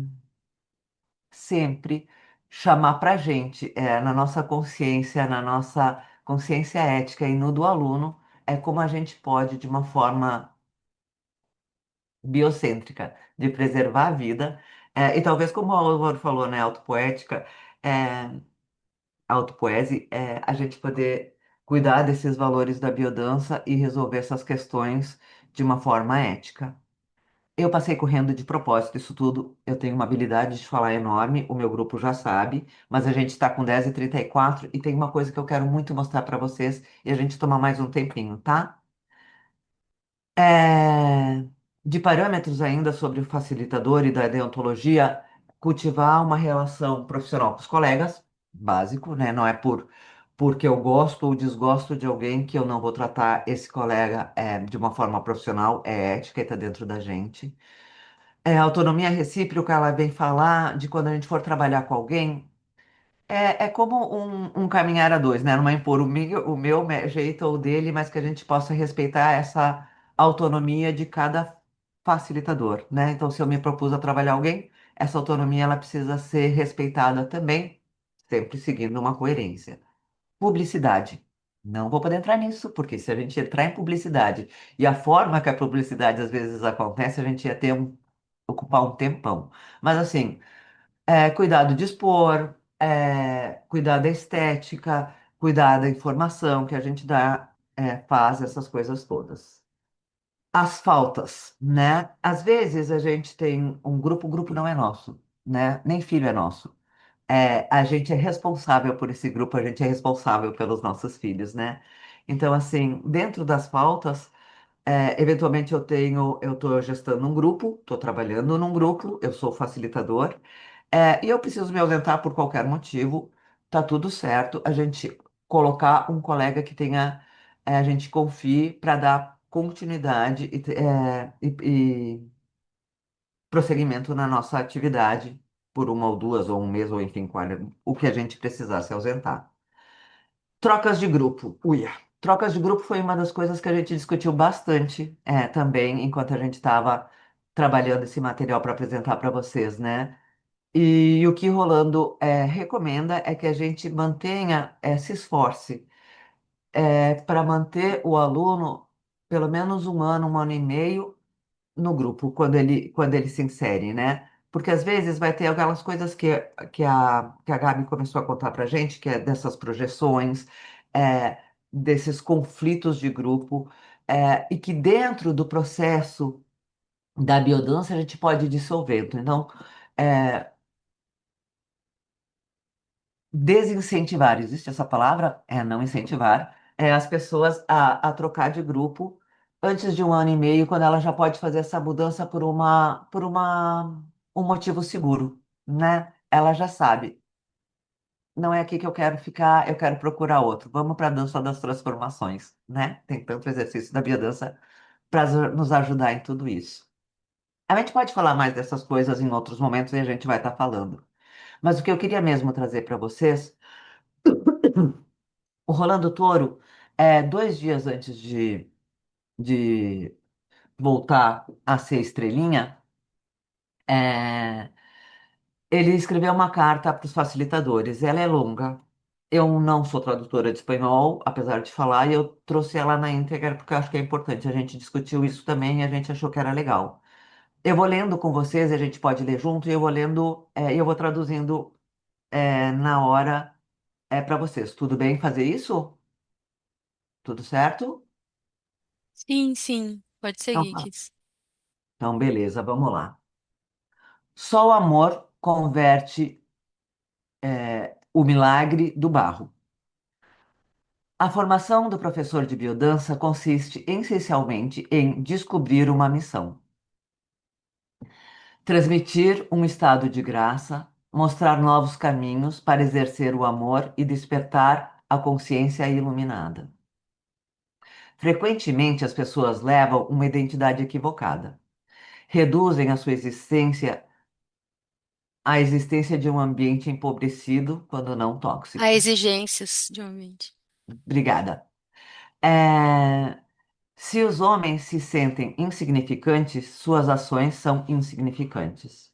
S4: sempre chamar para a gente, na nossa consciência, na nossa consciência ética e no do aluno, é como a gente pode, de uma forma biocêntrica, de preservar a vida, e talvez como o Álvaro falou, né, autopoética, é, autopoese, a gente poder cuidar desses valores da biodança e resolver essas questões de uma forma ética. Eu passei correndo de propósito isso tudo. Eu tenho uma habilidade de falar enorme, o meu grupo já sabe, mas a gente está com 10h34 e tem uma coisa que eu quero muito mostrar para vocês e a gente toma mais um tempinho, tá? É, de parâmetros ainda sobre o facilitador e da deontologia, cultivar uma relação profissional com os colegas, básico, né? Não é porque eu gosto ou desgosto de alguém que eu não vou tratar esse colega de uma forma profissional, é ética e está dentro da gente. Autonomia recíproca, ela vem falar de quando a gente for trabalhar com alguém, é como um caminhar a dois, né? Não é impor o meu jeito ou o dele, mas que a gente possa respeitar essa autonomia de cada facilitador, né? Então, se eu me propus a trabalhar alguém, essa autonomia ela precisa ser respeitada também, sempre seguindo uma coerência. Publicidade. Não vou poder entrar nisso, porque se a gente entrar em publicidade e a forma que a publicidade às vezes acontece, a gente ia ter ocupar um tempão. Mas assim, cuidado de expor, cuidar da estética, cuidar da informação que a gente dá, faz essas coisas todas. As faltas, né? Às vezes a gente tem o grupo não é nosso, né? Nem filho é nosso. A gente é responsável por esse grupo, a gente é responsável pelos nossos filhos, né? Então, assim, dentro das faltas, eventualmente eu estou gestando um grupo, estou trabalhando num grupo, eu sou facilitador, e eu preciso me ausentar por qualquer motivo, tá tudo certo, a gente colocar um colega que tenha, a gente confie para dar continuidade e prosseguimento na nossa atividade por uma ou duas, ou um mês, ou enfim, o que a gente precisar se ausentar. Trocas de grupo. Uia. Trocas de grupo foi uma das coisas que a gente discutiu bastante também enquanto a gente estava trabalhando esse material para apresentar para vocês, né? E o que Rolando recomenda é que a gente mantenha, se esforce para manter o aluno pelo menos um ano e meio no grupo, quando ele se insere, né? Porque às vezes vai ter aquelas coisas que a Gabi começou a contar pra gente, que é dessas projeções, desses conflitos de grupo, e que dentro do processo da biodança a gente pode ir dissolvendo. Então, é, desincentivar, existe essa palavra? Não incentivar, as pessoas a trocar de grupo antes de 1 ano e meio, quando ela já pode fazer essa mudança um motivo seguro, né? Ela já sabe, não é aqui que eu quero ficar, eu quero procurar outro. Vamos para a dança das transformações, né? Tem tanto exercício da biodança para nos ajudar em tudo isso. A gente pode falar mais dessas coisas em outros momentos e a gente vai estar falando. Mas o que eu queria mesmo trazer para vocês, o Rolando Toro, 2 dias antes de voltar a ser estrelinha, é, ele escreveu uma carta para os facilitadores. Ela é longa. Eu não sou tradutora de espanhol, apesar de falar, e eu trouxe ela na íntegra porque eu acho que é importante. A gente discutiu isso também e a gente achou que era legal. Eu vou lendo com vocês, a gente pode ler junto, e eu vou lendo, eu vou traduzindo na hora para vocês. Tudo bem fazer isso? Tudo certo?
S2: Sim, sim, pode
S4: Então,
S2: seguir,
S4: tá.
S2: Kiss.
S4: Então, beleza, vamos lá. Só o amor converte o milagre do barro. A formação do professor de biodança consiste essencialmente em descobrir uma missão, transmitir um estado de graça, mostrar novos caminhos para exercer o amor e despertar a consciência iluminada. Frequentemente, as pessoas levam uma identidade equivocada, reduzem a sua existência à existência de um ambiente empobrecido, quando não
S2: Há
S4: tóxico.
S2: exigências de um ambiente.
S4: Obrigada. É, Se os homens se sentem insignificantes, suas ações são insignificantes.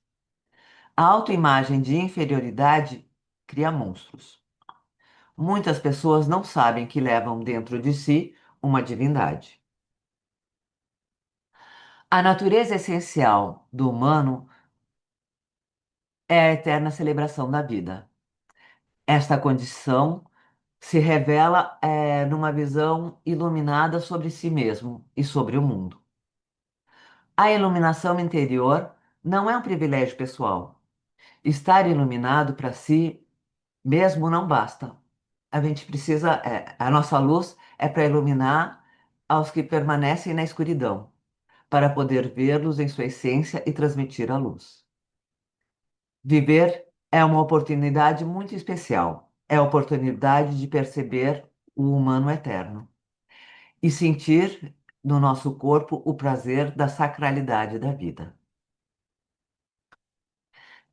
S4: A autoimagem de inferioridade cria monstros. Muitas pessoas não sabem que levam dentro de si uma divindade. A natureza essencial do humano é a eterna celebração da vida. Esta condição se revela numa visão iluminada sobre si mesmo e sobre o mundo. A iluminação interior não é um privilégio pessoal. Estar iluminado para si mesmo não basta. A gente precisa, a nossa luz é para iluminar aos que permanecem na escuridão, para poder vê-los em sua essência e transmitir a luz. Viver é uma oportunidade muito especial. É a oportunidade de perceber o humano eterno e sentir no nosso corpo o prazer da sacralidade da vida.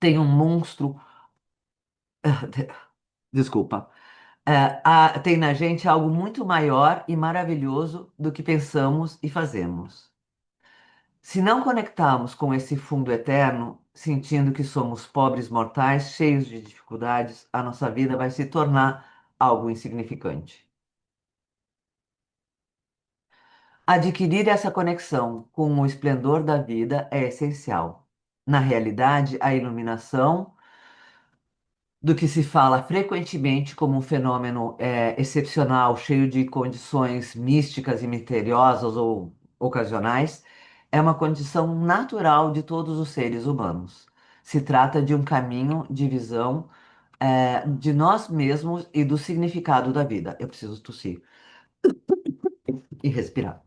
S4: Tem um monstro, desculpa, tem na gente algo muito maior e maravilhoso do que pensamos e fazemos. Se não conectarmos com esse fundo eterno, sentindo que somos pobres mortais, cheios de dificuldades, a nossa vida vai se tornar algo insignificante. Adquirir essa conexão com o esplendor da vida é essencial. Na realidade, a iluminação do que se fala frequentemente como um fenômeno excepcional, cheio de condições místicas e misteriosas ou ocasionais, é uma condição natural de todos os seres humanos. Se trata de um caminho de visão de nós mesmos e do significado da vida. Eu preciso tossir e respirar.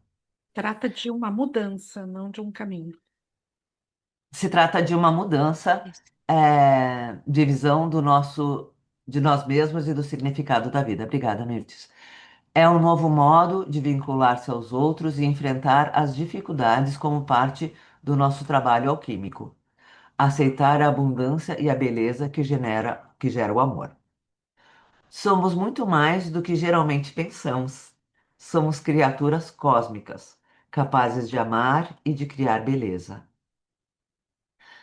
S1: Trata de uma mudança, não de um caminho.
S4: Se trata de uma mudança
S2: Isso.
S4: de visão de nós mesmos e do significado da vida. Obrigada, Mirtes. É um novo modo de vincular-se aos outros e enfrentar as dificuldades como parte do nosso trabalho alquímico. Aceitar a abundância e a beleza que gera o amor. Somos muito mais do que geralmente pensamos. Somos criaturas cósmicas, capazes de amar e de criar beleza.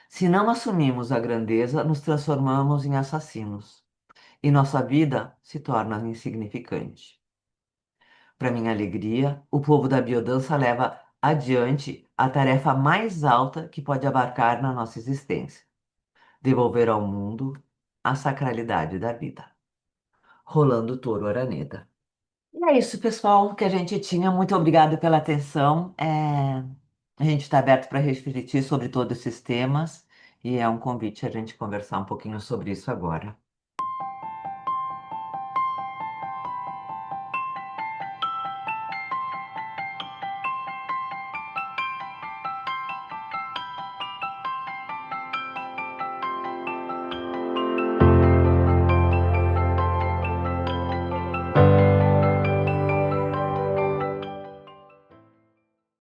S4: Se não assumimos a grandeza, nos transformamos em assassinos e nossa vida se torna insignificante. Para minha alegria, o povo da biodança leva adiante a tarefa mais alta que pode abarcar na nossa existência: devolver ao mundo a sacralidade da vida. Rolando Toro Araneda. E é isso, pessoal, que a gente tinha. Muito obrigada pela atenção. A gente está aberto para refletir sobre todos esses temas e é um convite a gente conversar um pouquinho sobre isso agora.